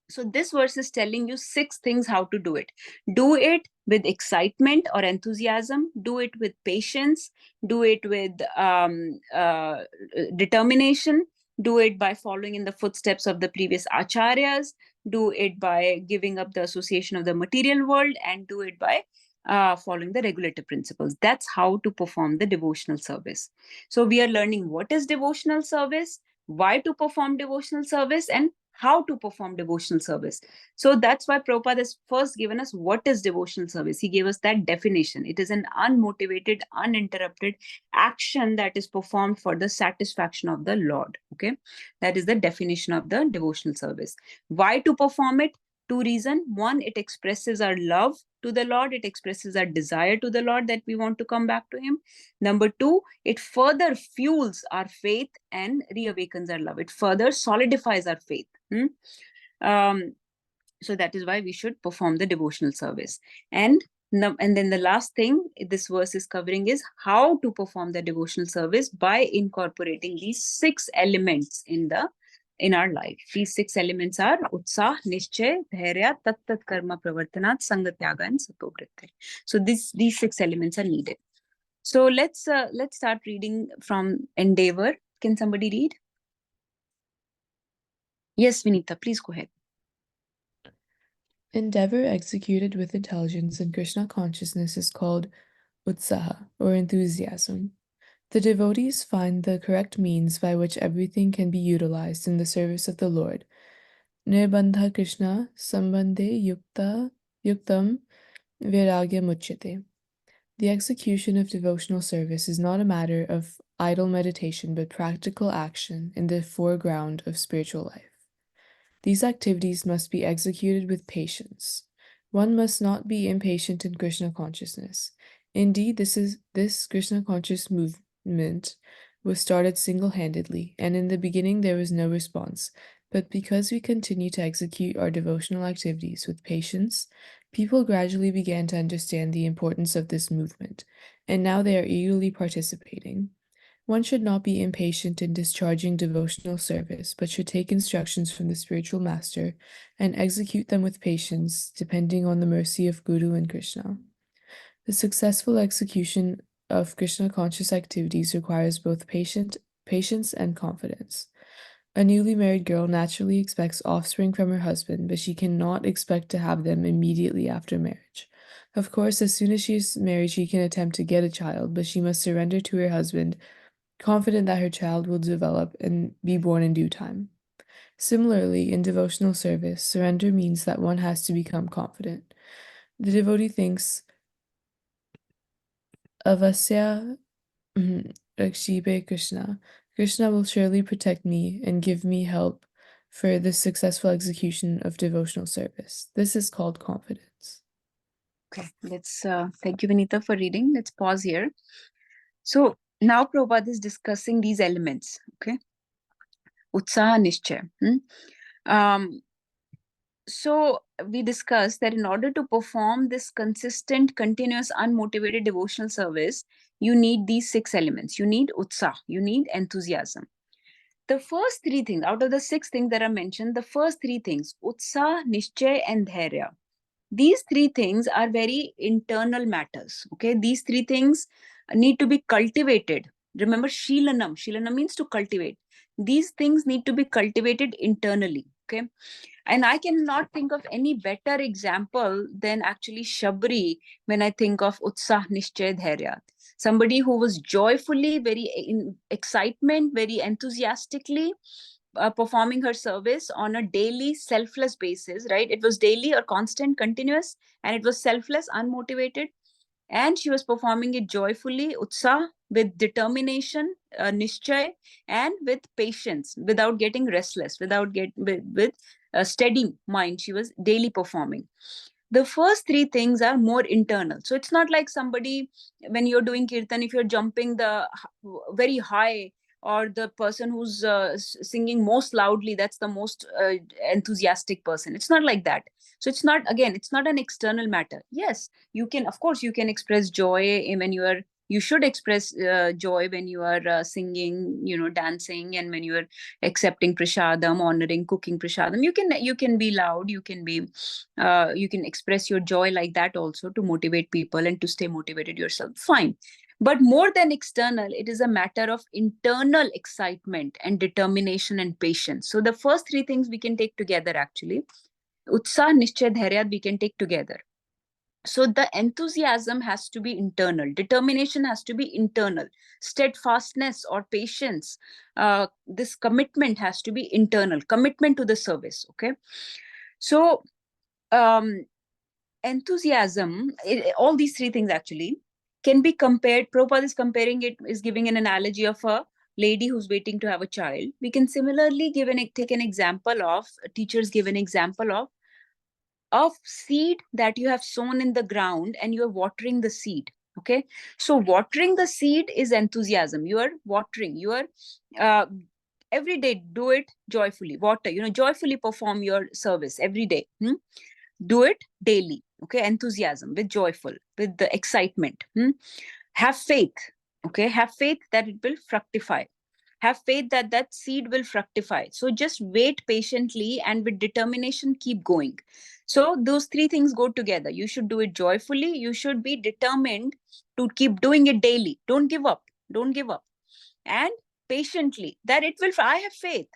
So this verse is telling you 6 things how to do it. Do it with excitement or enthusiasm. Do it with patience. Do it with determination. Do it by following in the footsteps of the previous acharyas. Do it by giving up the association of the material world, and do it by following the regulative principles. That's how to perform the devotional service. So we are learning what is devotional service, why to perform devotional service, and how to perform devotional service. So that's why Prabhupada has first given us what is devotional service. He gave us that definition. It is an unmotivated, uninterrupted action that is performed for the satisfaction of the Lord. Okay, that is the definition of the devotional service. Why to perform it? 2 reasons. 1, it expresses our love to the Lord. It expresses our desire to the Lord that we want to come back to Him. Number 2, it further fuels our faith and reawakens our love. It further solidifies our faith. So that is why we should perform the devotional service. And then the last thing this verse is covering is how to perform the devotional service by incorporating these 6 elements in our life. These 6 elements are Utsah, Nishchay, Dhairya, Tat Karma Pravartanat, Sangatyaga, and Satovritti. So these 6 elements are needed. So let's start reading from Endeavor. Can somebody read? Yes, Vinita, please go ahead. Endeavor executed with intelligence in Krishna consciousness is called utsaha, or enthusiasm. The devotees find the correct means by which everything can be utilized in the service of the Lord. Nirbandha Krishna sambandhe yuktam vairagya muchyate. The execution of devotional service is not a matter of idle meditation but practical action in the foreground of spiritual life. These activities must be executed with patience. One must not be impatient in Krishna consciousness. Indeed, this Krishna conscious movement was started single-handedly, and in the beginning there was no response. But because we continue to execute our devotional activities with patience, people gradually began to understand the importance of this movement, and now they are eagerly participating. One should not be impatient in discharging devotional service, but should take instructions from the spiritual master and execute them with patience, depending on the mercy of Guru and Krishna. The successful execution of Krishna conscious activities requires both patience and confidence. A newly married girl naturally expects offspring from her husband, but she cannot expect to have them immediately after marriage. Of course, as soon as she is married, she can attempt to get a child, but she must surrender to her husband, confident that her child will develop and be born in due time. Similarly, in devotional service, surrender means that one has to become confident. The devotee thinks, Avasya Rakshibe Krishna. Krishna will surely protect me and give me help for the successful execution of devotional service. This is called confidence. Okay, let's thank you, Vinita, for reading. Let's pause here. So now Prabhupada is discussing these elements. Okay, Utsaha Nishchay. So we discussed that in order to perform this consistent, continuous, unmotivated devotional service, you need these 6 elements. You need Utsaha, you need enthusiasm. The first 3 things, out of the 6 things that are mentioned, the first 3 things, Utsaha, Nishchay, and Dhairya, these 3 things are very internal matters. Okay, these 3 things need to be cultivated. Remember, Shilanam means to cultivate. These things need to be cultivated internally. Okay, and I cannot think of any better example than actually Shabri when I think of Utsah Nishchay Dhairya. Somebody who was joyfully, very in excitement, very enthusiastically performing her service on a daily, selfless basis, right? It was daily or constant, continuous, and it was selfless, unmotivated. And she was performing it joyfully, Utsah, with determination, Nishchay, and with patience, without getting restless, with a steady mind. She was daily performing. The first 3 things are more internal. So it's not like somebody, when you're doing kirtan, if you're jumping the very high, or the person who's singing most loudly, that's the most enthusiastic person. It's not like that. So it's not, again, it's not an external matter. Yes, you can, of course, you can express joy when you should express joy when you are singing, dancing, and when you are accepting prasadam, honoring, cooking prasadam. You can be loud, you can express your joy like that also, to motivate people and to stay motivated yourself. Fine. But more than external, it is a matter of internal excitement and determination and patience. So the first 3 things we can take together actually. Utsah, Nishchay, Dhairya, we can take together. So the enthusiasm has to be internal. Determination has to be internal. Steadfastness or patience, this commitment has to be internal. Commitment to the service, okay? So enthusiasm, all these 3 things actually can be compared. Prabhupada is comparing it, is giving an analogy of a lady who's waiting to have a child. We can similarly take an example of, teachers give an example of seed that you have sown in the ground and you are watering the seed. Okay, so watering the seed is enthusiasm. You are watering, you are every day, do it joyfully, water, joyfully perform your service every day. Do it daily. Okay, enthusiasm, with joyful, with the excitement. Have faith. Okay, have faith that it will fructify. Have faith that that seed will fructify. So just wait patiently and with determination keep going. So those 3 things go together. You should do it joyfully. You should be determined to keep doing it daily. Don't give up. Don't give up. And patiently, that it will, I have faith.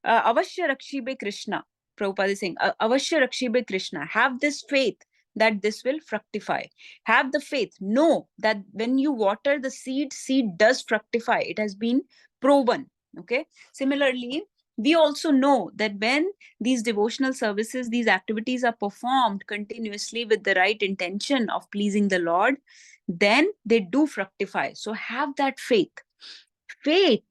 Avashya Rakshibe Krishna. Prabhupada is saying, Avashya Rakshibe Krishna. Have this faith that this will fructify. Have the faith. Know that when you water the seed does fructify. It has been proven. Okay. Similarly, we also know that when these devotional services, these activities are performed continuously with the right intention of pleasing the Lord, then they do fructify. So have that faith. Faith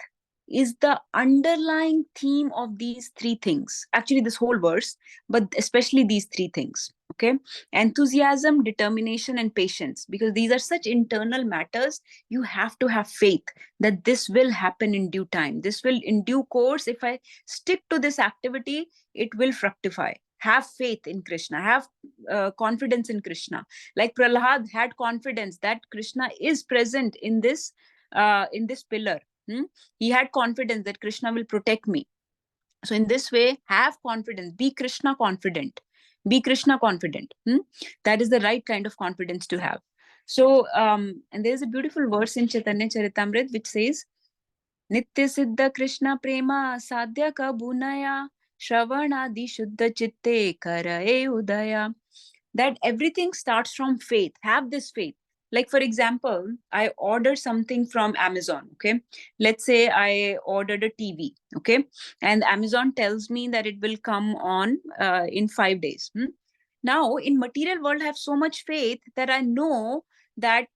is the underlying theme of these three things. Actually, this whole verse, but especially these three things. Okay. Enthusiasm, determination, and patience. Because these are such internal matters, you have to have faith that this will happen in due time. This will, in due course, if I stick to this activity, it will fructify. Have faith in Krishna. Have confidence in Krishna. Like Prahlad had confidence that Krishna is present in this pillar. He had confidence that Krishna will protect me. So in this way, have confidence. Be Krishna confident. Be Krishna confident. That is the right kind of confidence to have. So, and there's a beautiful verse in Chaitanya Charitamrita which says, Nitya Siddha Krishna Prema Sadhya Ka Bunaya Shravana Di Shuddha Chitte Karaye Udaya. That everything starts from faith. Have this faith. Like, for example, I order something from Amazon. Okay. Let's say I ordered a TV. Okay. And Amazon tells me that it will come on in 5 days. Now, in material world, I have so much faith that I know that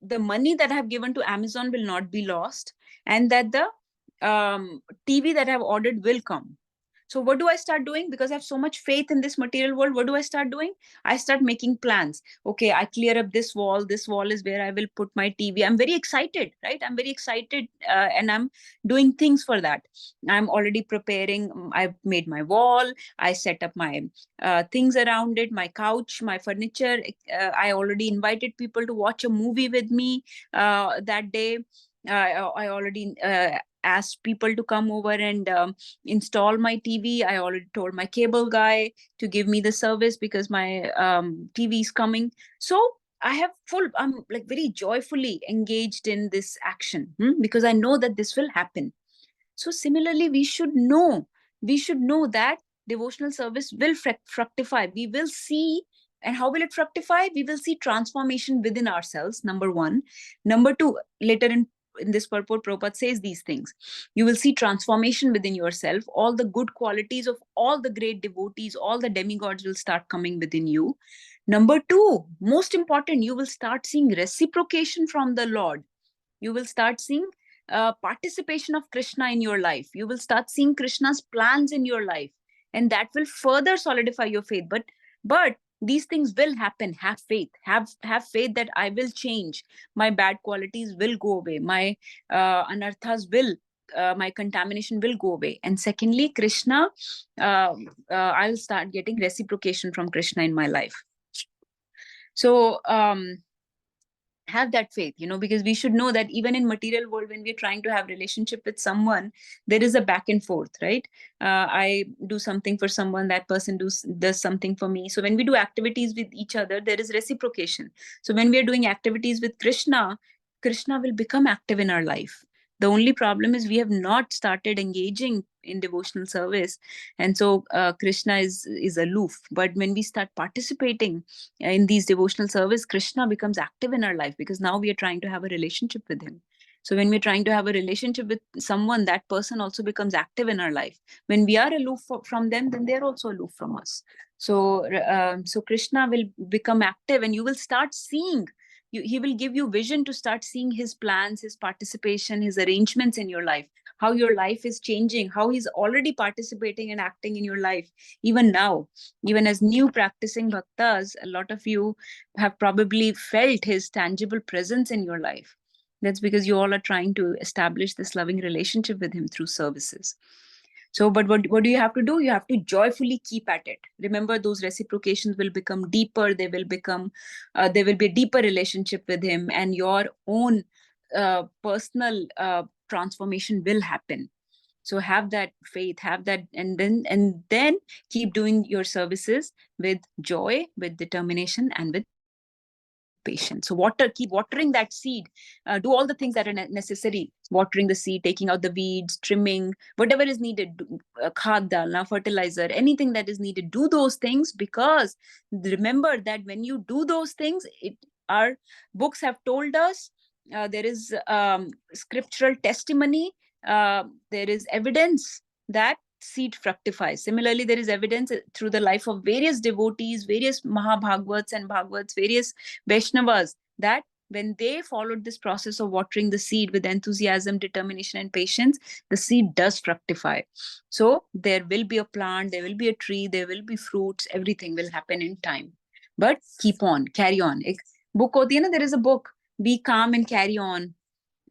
the money that I have given to Amazon will not be lost, and that the TV that I have ordered will come. So what do I start doing? Because I have so much faith in this material world, what do I start doing? I start making plans. Okay, I clear up this wall. This wall is where I will put my TV. I'm very excited, right? I'm very excited, and I'm doing things for that. I'm already preparing. I've made my wall. I set up my things around it, my couch, my furniture. I already invited people to watch a movie with me that day. I already asked people to come over and install my TV. I already told my cable guy to give me the service because my TV is coming. So I'm like very joyfully engaged in this action because I know that this will happen. So similarly, we should know that devotional service will fructify. We will see. And how will it fructify? We will see transformation within ourselves, number one. Number two, later in this purport, Prabhupada says these things. You will see transformation within yourself. All the good qualities of all the great devotees, all the demigods will start coming within you. Number two, most important, you will start seeing reciprocation from the Lord. You will start seeing participation of Krishna in your life. You will start seeing Krishna's plans in your life, and that will further solidify your faith. But these things will happen. Have faith. Have faith that I will change. My bad qualities will go away. My anarthas will. My contamination will go away. And secondly, Krishna, I'll start getting reciprocation from Krishna in my life. So have that faith, because we should know that even in material world, when we're trying to have relationship with someone, there is a back and forth, right? I do something for someone, that person does something for me. So when we do activities with each other, there is reciprocation. So when we are doing activities with Krishna will become active in our life. The only problem is we have not started engaging in devotional service, and so Krishna is aloof. But when we start participating in these devotional service, Krishna becomes active in our life, because now we are trying to have a relationship with him. So when we're trying to have a relationship with someone, that person also becomes active in our life. When we are aloof from them, then they're also aloof from us. So Krishna will become active, and you will start seeing. He will give you vision to start seeing his plans, his participation, his arrangements in your life, how your life is changing, how he's already participating and acting in your life, even now. Even as new practicing bhaktas, a lot of you have probably felt his tangible presence in your life. That's because you all are trying to establish this loving relationship with him through services. So, but what do you have to do? You have to joyfully keep at it. Remember, those reciprocations will become deeper. They will become, there will be a deeper relationship with him, and your own personal transformation will happen. So have that faith, have that, and then keep doing your services with joy, with determination, and with patience. So keep watering that seed. Do all the things that are necessary. Watering the seed, taking out the weeds, trimming, whatever is needed. Khad dalna, fertilizer, anything that is needed. Do those things, because remember that when you do those things, our books have told us, there is scriptural testimony, there is evidence that seed fructifies. Similarly, there is evidence through the life of various devotees, various Mahabhagavats and Bhagavats, various Vaishnavas, that when they followed this process of watering the seed with enthusiasm, determination, and patience, the seed does fructify. So there will be a plant, there will be a tree, there will be fruits, everything will happen in time. But keep on, carry on. Book hoti hai na, there is a book, Be Calm and Carry On,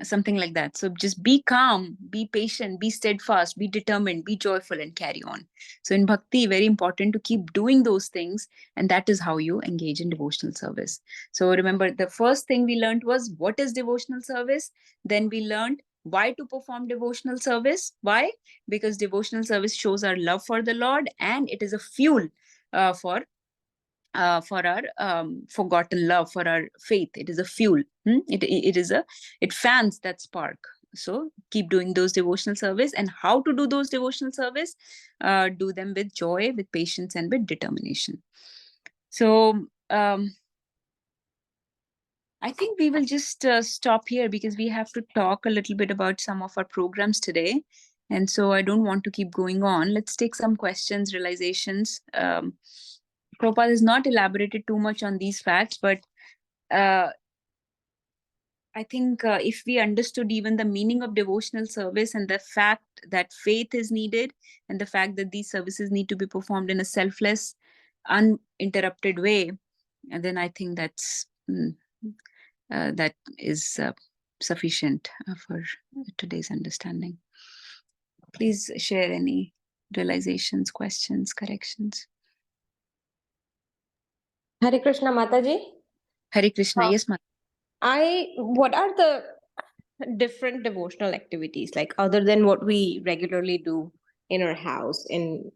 something like that. So just be calm, be patient, be steadfast, be determined, be joyful, and carry on. So in bhakti, very important to keep doing those things, and that is how you engage in devotional service. So remember, the first thing we learned was what is devotional service. Then we learned why to perform devotional service. Why? Because devotional service shows our love for the Lord, and it is a fuel for our forgotten love, for our faith. It is a fuel. It fans that spark. So keep doing those devotional service. And how to do those devotional service? Do them with joy, with patience, and with determination. So I think we will just stop here, because we have to talk a little bit about some of our programs today. And so I don't want to keep going on. Let's take some questions, realizations. Prabhupada has not elaborated too much on these facts, but I think if we understood even the meaning of devotional service, and the fact that faith is needed, and the fact that these services need to be performed in a selfless, uninterrupted way, and then I think that is sufficient for today's understanding. Please share any realizations, questions, corrections. Hare Krishna, Mataji. Hare Krishna. Yes, Mata. What are the different devotional activities, like other than what we regularly do in our house? And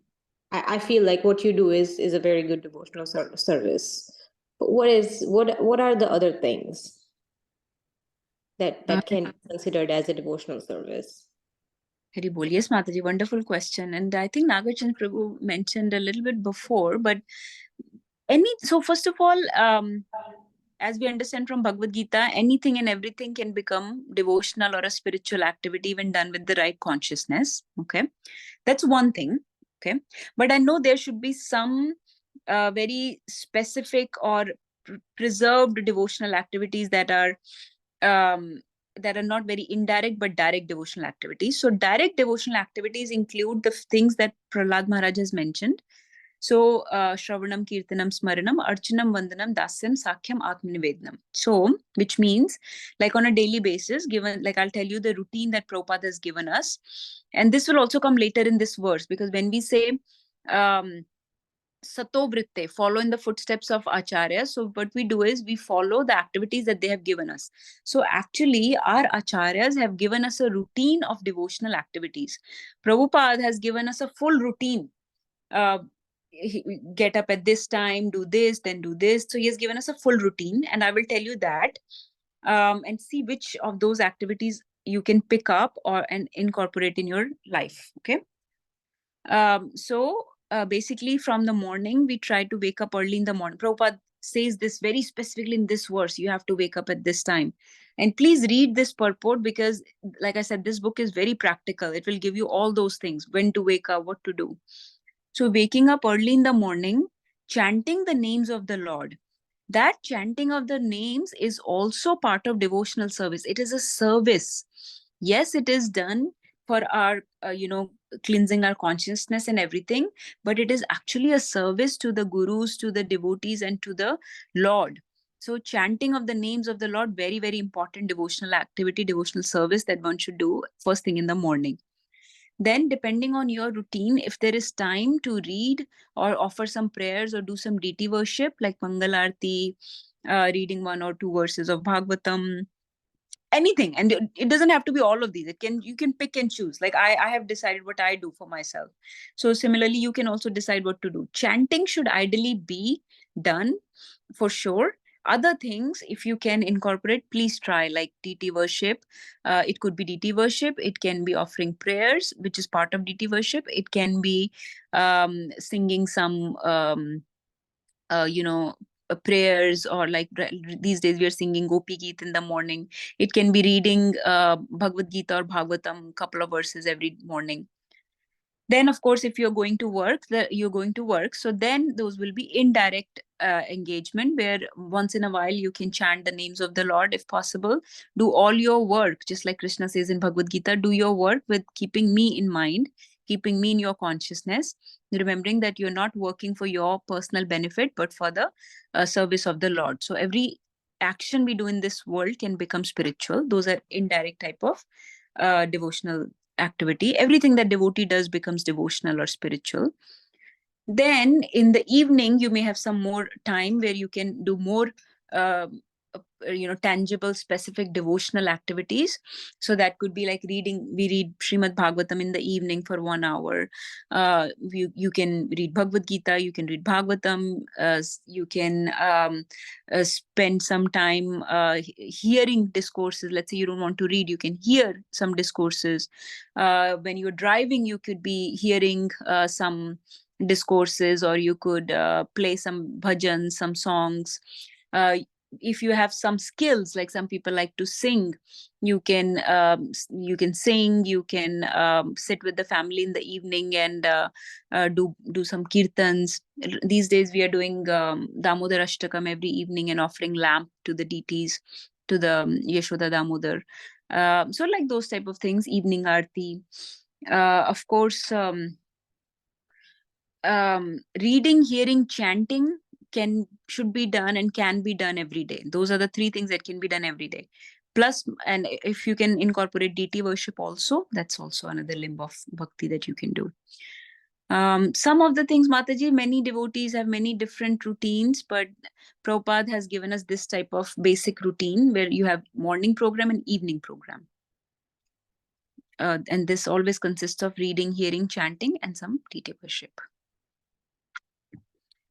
I feel like what you do is a very good devotional service. But what are the other things that can be considered as a devotional service? Hari Bol. Yes, Mataji, wonderful question. And I think Nagarchan Prabhu mentioned a little bit before, but so first of all, as we understand from Bhagavad Gita, anything and everything can become devotional or a spiritual activity when done with the right consciousness. Okay, that's one thing. Okay, but I know there should be some very specific or preserved devotional activities that are not very indirect but direct devotional activities. So direct devotional activities include the things that Prahlad Maharaj has mentioned. So Shravanam, Kirtanam, Smaranam, Archanam, Vandanam, Dasyam, Sakhyam, Atmanivedanam. So which means, like on a daily basis, given, like I'll tell you the routine that Prabhupada has given us. And this will also come later in this verse, because when we say Sato Vritte, follow in the footsteps of Acharya. So what we do is we follow the activities that they have given us. So actually our Acharyas have given us a routine of devotional activities. Prabhupada has given us a full routine. Get up at this time, do this, then do this. So he has given us a full routine, and I will tell you that and see which of those activities you can pick up and incorporate in your life. Okay. So basically from the morning, we try to wake up early in the morning. Prabhupada says this very specifically in this verse, you have to wake up at this time. And please read this purport, because like I said, this book is very practical. It will give you all those things, when to wake up, what to do. So waking up early in the morning, chanting the names of the Lord. That chanting of the names is also part of devotional service. It is a service. Yes, it is done for our, cleansing our consciousness and everything, but it is actually a service to the gurus, to the devotees, and to the Lord. So chanting of the names of the Lord, very, very important devotional activity, devotional service that one should do first thing in the morning. Then depending on your routine, if there is time to read or offer some prayers or do some deity worship like Mangal Aarti, reading 1 or 2 verses of Bhagavatam, anything. And it doesn't have to be all of these. You can pick and choose. Like I have decided what I do for myself. So similarly, you can also decide what to do. Chanting should ideally be done for sure Other things, if you can incorporate, please try, like DT worship. It could be DT worship. It can be offering prayers, which is part of DT worship. It can be singing some, prayers, or like these days we are singing Gopi Geet in the morning. It can be reading Bhagavad Gita or Bhagavatam, couple of verses every morning. Then, of course, if you're going to work, you're going to work. So then those will be indirect engagement, where once in a while you can chant the names of the Lord if possible. Do all your work, just like Krishna says in Bhagavad Gita, do your work with keeping me in mind, keeping me in your consciousness, remembering that you're not working for your personal benefit, but for the service of the Lord. So every action we do in this world can become spiritual. Those are indirect type of devotional activity. Everything that devotee does becomes devotional or spiritual. Then in the evening, you may have some more time where you can do more tangible, specific devotional activities. So that could be like reading. We read Srimad Bhagavatam in the evening for 1 hour. You can read Bhagavad Gita, you can read Bhagavatam, you can spend some time hearing discourses. Let's say you don't want to read, you can hear some discourses. When you're driving, you could be hearing some discourses, or you could play some bhajans, some songs. If you have some skills, like some people like to sing, you can sing. You can sit with the family in the evening and do some kirtans. These days we are doing Damodar Ashtakam every evening and offering lamp to the deities, to the Yashoda Damodar. So like those type of things, evening aarti. Of course, reading, hearing, chanting should be done and can be done every day. Those are the 3 things that can be done every day. Plus, and if you can incorporate DT worship also, that's also another limb of bhakti that you can do. Some of the things, Mataji, many devotees have many different routines, but Prabhupada has given us this type of basic routine where you have morning program and evening program. And this always consists of reading, hearing, chanting, and some DT worship.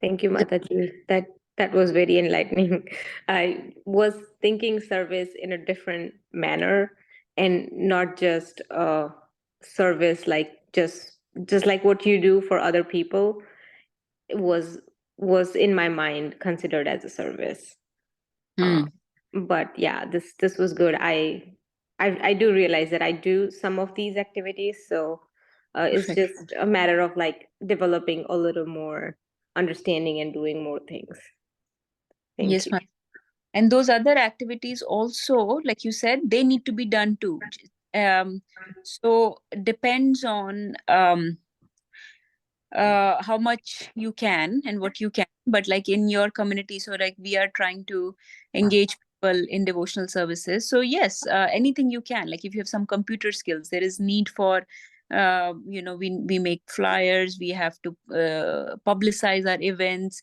Thank you, Mataji. That was very enlightening. I was thinking service in a different manner, and not just service like just like what you do for other people. It was in my mind considered as a service. But yeah, this was good. I do realize that I do some of these activities, so it's just a matter of like developing a little more understanding and doing more things. Thank Yes, you. ma'am. And those other activities also, like you said, they need to be done too. So depends on how much you can and what you can. But like in your community, so like we are trying to engage people in devotional services. So yes, anything you can. Like if you have some computer skills, there is need for we make flyers, we have to publicize our events,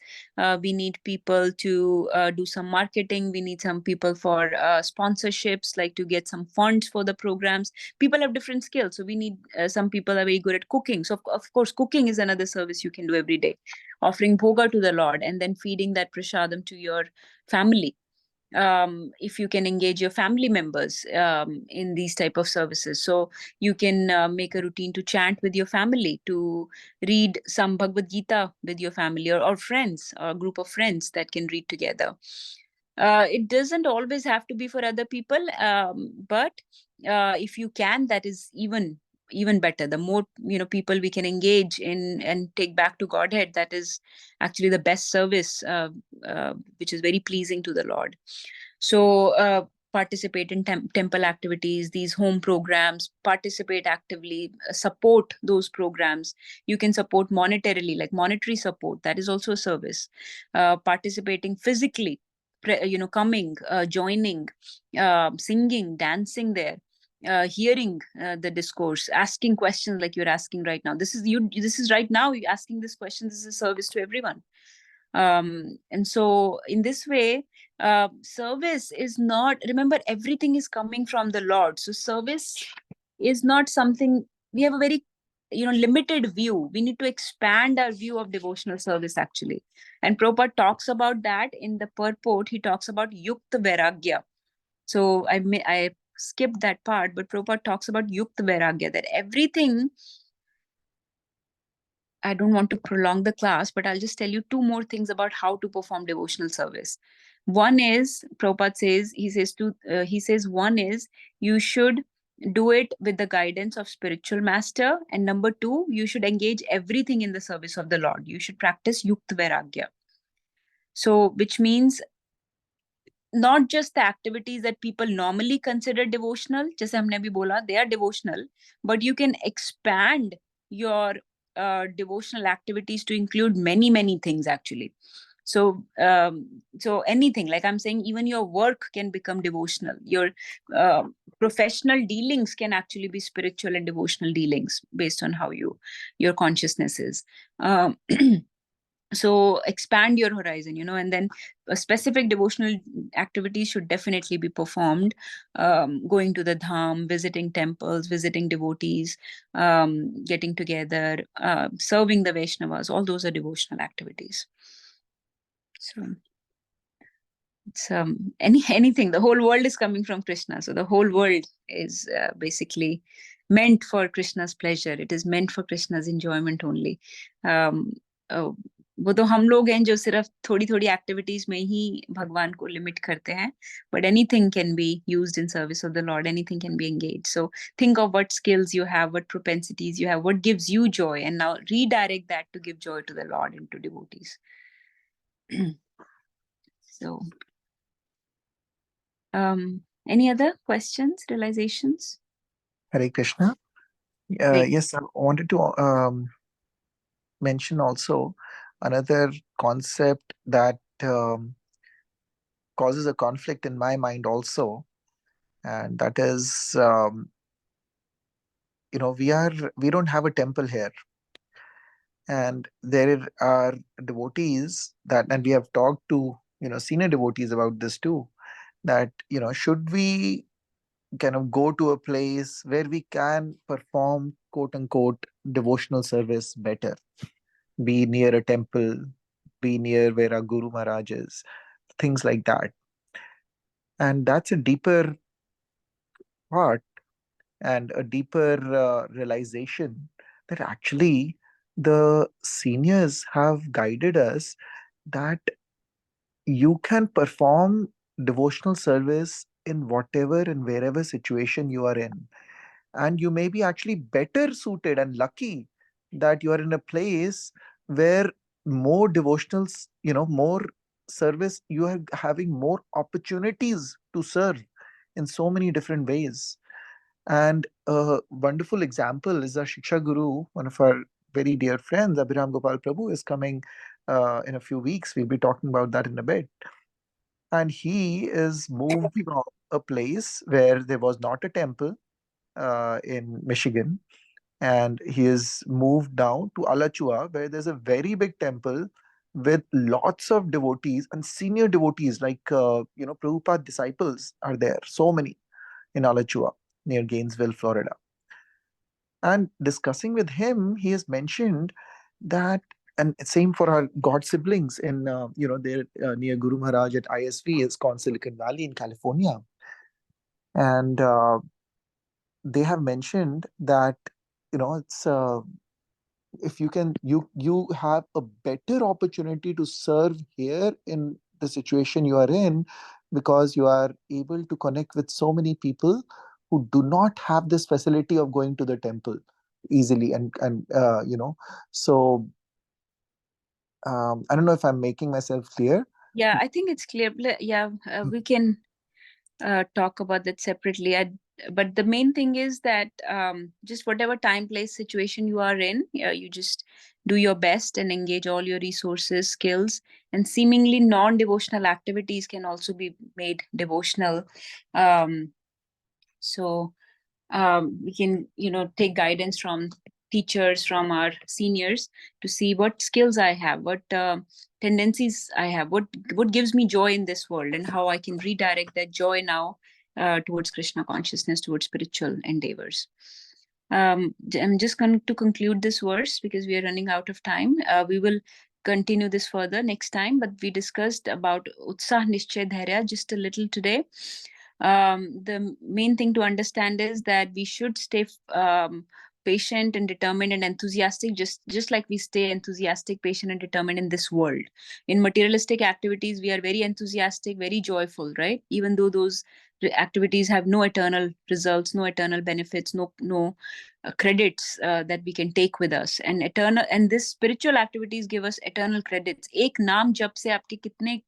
we need people to do some marketing, we need some people for sponsorships, like to get some funds for the programs. People have different skills, so we need some people are very good at cooking. So of course cooking is another service you can do every day, offering bhoga to the Lord and then feeding that prasadam to your family. If you can engage your family members in these type of services, so you can make a routine to chant with your family, to read some Bhagavad Gita with your family, or friends, or a group of friends that can read together. It doesn't always have to be for other people, but if you can, that is even better. The more people we can engage in and take back to Godhead, that is actually the best service, which is very pleasing to the Lord. So participate in temple activities, these home programs, participate actively, support those programs. You can support monetarily, like monetary support, that is also a service. Participating physically, coming, joining, singing, dancing there, hearing the discourse, asking questions like you're asking right now. This is right now you're asking this question. This is a service to everyone. And so in this way, service is not, remember, everything is coming from the Lord. So service is not something, we have a very limited view. We need to expand our view of devotional service actually. And Prabhupada talks about that in the purport. He talks about Yukta Vairagya. So I skipped that part, but Prabhupada talks about Yukta Vairagya, that everything. I don't want to prolong the class, but I'll just tell you two more things about how to perform devotional service. One is, Prabhupada says, he says, one is you should do it with the guidance of spiritual master. And number two, you should engage everything in the service of the Lord. You should practice Yukta Vairagya. So, which means not just the activities that people normally consider devotional, just humne bhi bola, they are devotional, but you can expand your devotional activities to include many, many things actually. So, so anything, like I'm saying, even your work can become devotional. Your professional dealings can actually be spiritual and devotional dealings based on how your consciousness is. So expand your horizon, and then a specific devotional activities should definitely be performed. Going to the dham, visiting temples, visiting devotees, getting together, serving the Vaishnavas, all those are devotional activities. So it's anything. The whole world is coming from Krishna. So the whole world is basically meant for Krishna's pleasure. It is meant for Krishna's enjoyment only. वो तो हम लोग हैं जो सिर्फ थोड़ी थोड़ी activities में ही भगवान को लिमिट करते हैं, but anything can be used in service of the lord, anything can be engaged. So think of what skills you have, what propensities you have, what gives you joy, and now redirect that to give joy to the Lord and to devotees. So any other questions, realizations? Hare Krishna. Yes, I wanted to mention also another concept that causes a conflict in my mind also, and that is, we don't have a temple here, and there are devotees that, and we have talked to senior devotees about this too, that should we kind of go to a place where we can perform quote unquote devotional service better, be near a temple, be near where our Guru Maharaj is, things like that. And that's a deeper part and a deeper realization that actually the seniors have guided us that you can perform devotional service in whatever and wherever situation you are in. And you may be actually better suited and lucky that you are in a place where more devotionals, more service, you are having more opportunities to serve in so many different ways. And a wonderful example is our Shiksha Guru, one of our very dear friends, Abhiram Gopal Prabhu, is coming in a few weeks. We'll be talking about that in a bit. And he is moved from a place where there was not a temple in Michigan, and he is moved down to Alachua, where there's a very big temple with lots of devotees and senior devotees, like Prabhupada disciples are there, so many in Alachua near Gainesville, Florida. And discussing with him, he has mentioned that, and same for our God siblings in they're near Guru Maharaj at ISV, is called Silicon Valley in California, and they have mentioned that it's if you have a better opportunity to serve here in the situation you are in, because you are able to connect with so many people who do not have this facility of going to the temple easily, and so I don't know if I'm making myself clear. Yeah, I think it's clear. Yeah, we can talk about that separately. But the main thing is that just whatever time, place, situation you are in, you just do your best and engage all your resources, skills, and seemingly non-devotional activities can also be made devotional. So we can, take guidance from teachers, from our seniors, to see what skills I have, what tendencies I have, what gives me joy in this world, and how I can redirect that joy now towards Krishna consciousness, towards spiritual endeavors. I'm just going to conclude this verse because we are running out of time. We will continue this further next time, but we discussed about Utsah Nishchay Dhairya just a little today. The main thing to understand is that we should stay patient and determined and enthusiastic, just like we stay enthusiastic, patient, and determined in this world. In materialistic activities, we are very enthusiastic, very joyful, right? Even though those activities have no eternal results, no eternal benefits, no credits that we can take with us, and this spiritual activities give us eternal credits. Ek naam jap se aapke kitne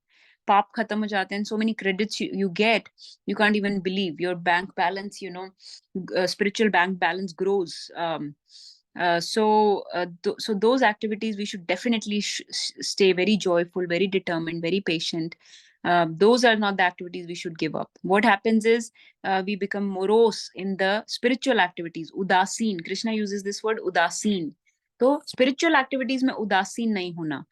paap khatam ho jate hain, so many credits you get, you can't even believe. Your bank balance, spiritual bank balance grows. So those activities we should definitely stay very joyful, very determined, very patient. Those are not the activities we should give up. What happens is we become morose in the spiritual activities. Udasin, Krishna uses this word udasin. So spiritual activities mein udasin nahi hona.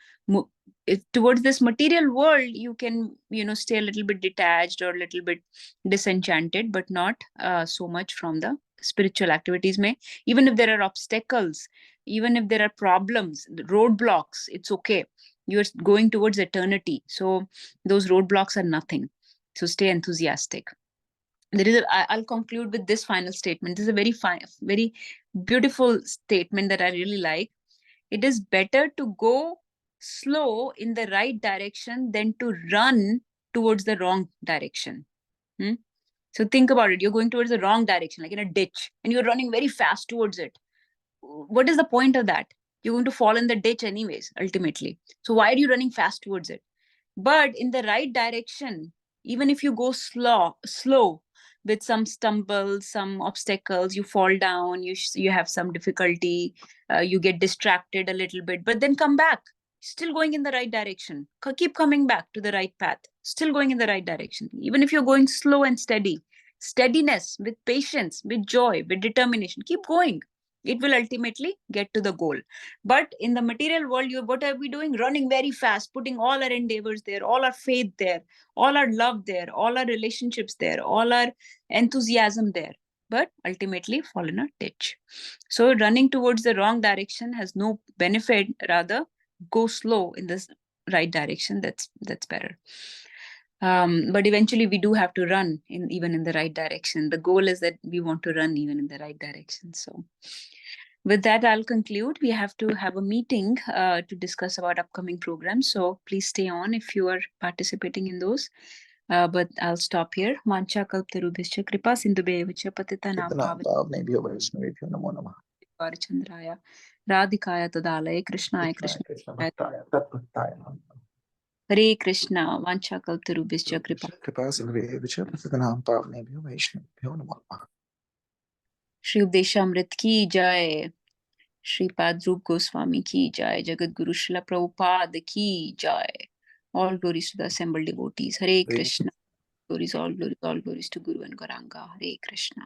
Towards this material world, you can stay a little bit detached or a little bit disenchanted, but not so much from the spiritual activities mein. Even if there are obstacles, even if there are problems, roadblocks, it's okay. You're going towards eternity, so those roadblocks are nothing. So stay enthusiastic. I'll conclude with this final statement. This is a very beautiful statement that I really like. It is better to go slow in the right direction than to run towards the wrong direction. So think about it. You're going towards the wrong direction, like in a ditch, and you're running very fast towards it. What is the point of that? You're going to fall in the ditch anyways, ultimately. So why are you running fast towards it? But in the right direction, even if you go slow with some stumbles, some obstacles, you fall down, you have some difficulty, you get distracted a little bit, but then come back, still going in the right direction. Keep coming back to the right path, still going in the right direction. Even if you're going slow and steady, steadiness with patience, with joy, with determination, keep going. It will ultimately get to the goal. But in the material world, what are we doing? Running very fast, putting all our endeavors there, all our faith there, all our love there, all our relationships there, all our enthusiasm there, but ultimately fall in a ditch. So running towards the wrong direction has no benefit. Rather, go slow in this right direction. That's better. But eventually we do have to run even in the right direction. The goal is that we want to run even in the right direction. So with that, I'll conclude. We have to have a meeting to discuss about upcoming programs. So please stay on if you are participating in those. But I'll stop here. Mancha kalptarubhischa kripa sindhubevacha patitanam Pavnebhyo Vaishnavebhyo namo namah. Chandraya Radhikaya Tadalaya Krishnaya Krishna Hare Krishna Mancha kalptarubhischa kripa Kripa sindhubevacha patitanam Pavnebhyo Vaishnavebhyo namo namah. Shri Updeshamrit ki jai. Shripad Rup Goswami ki jai. Jagat Guru Srila Prabhupada ki jai. All glories to the assembled devotees. Hare Krishna. All glories to Guru and Gauranga. Hare Krishna.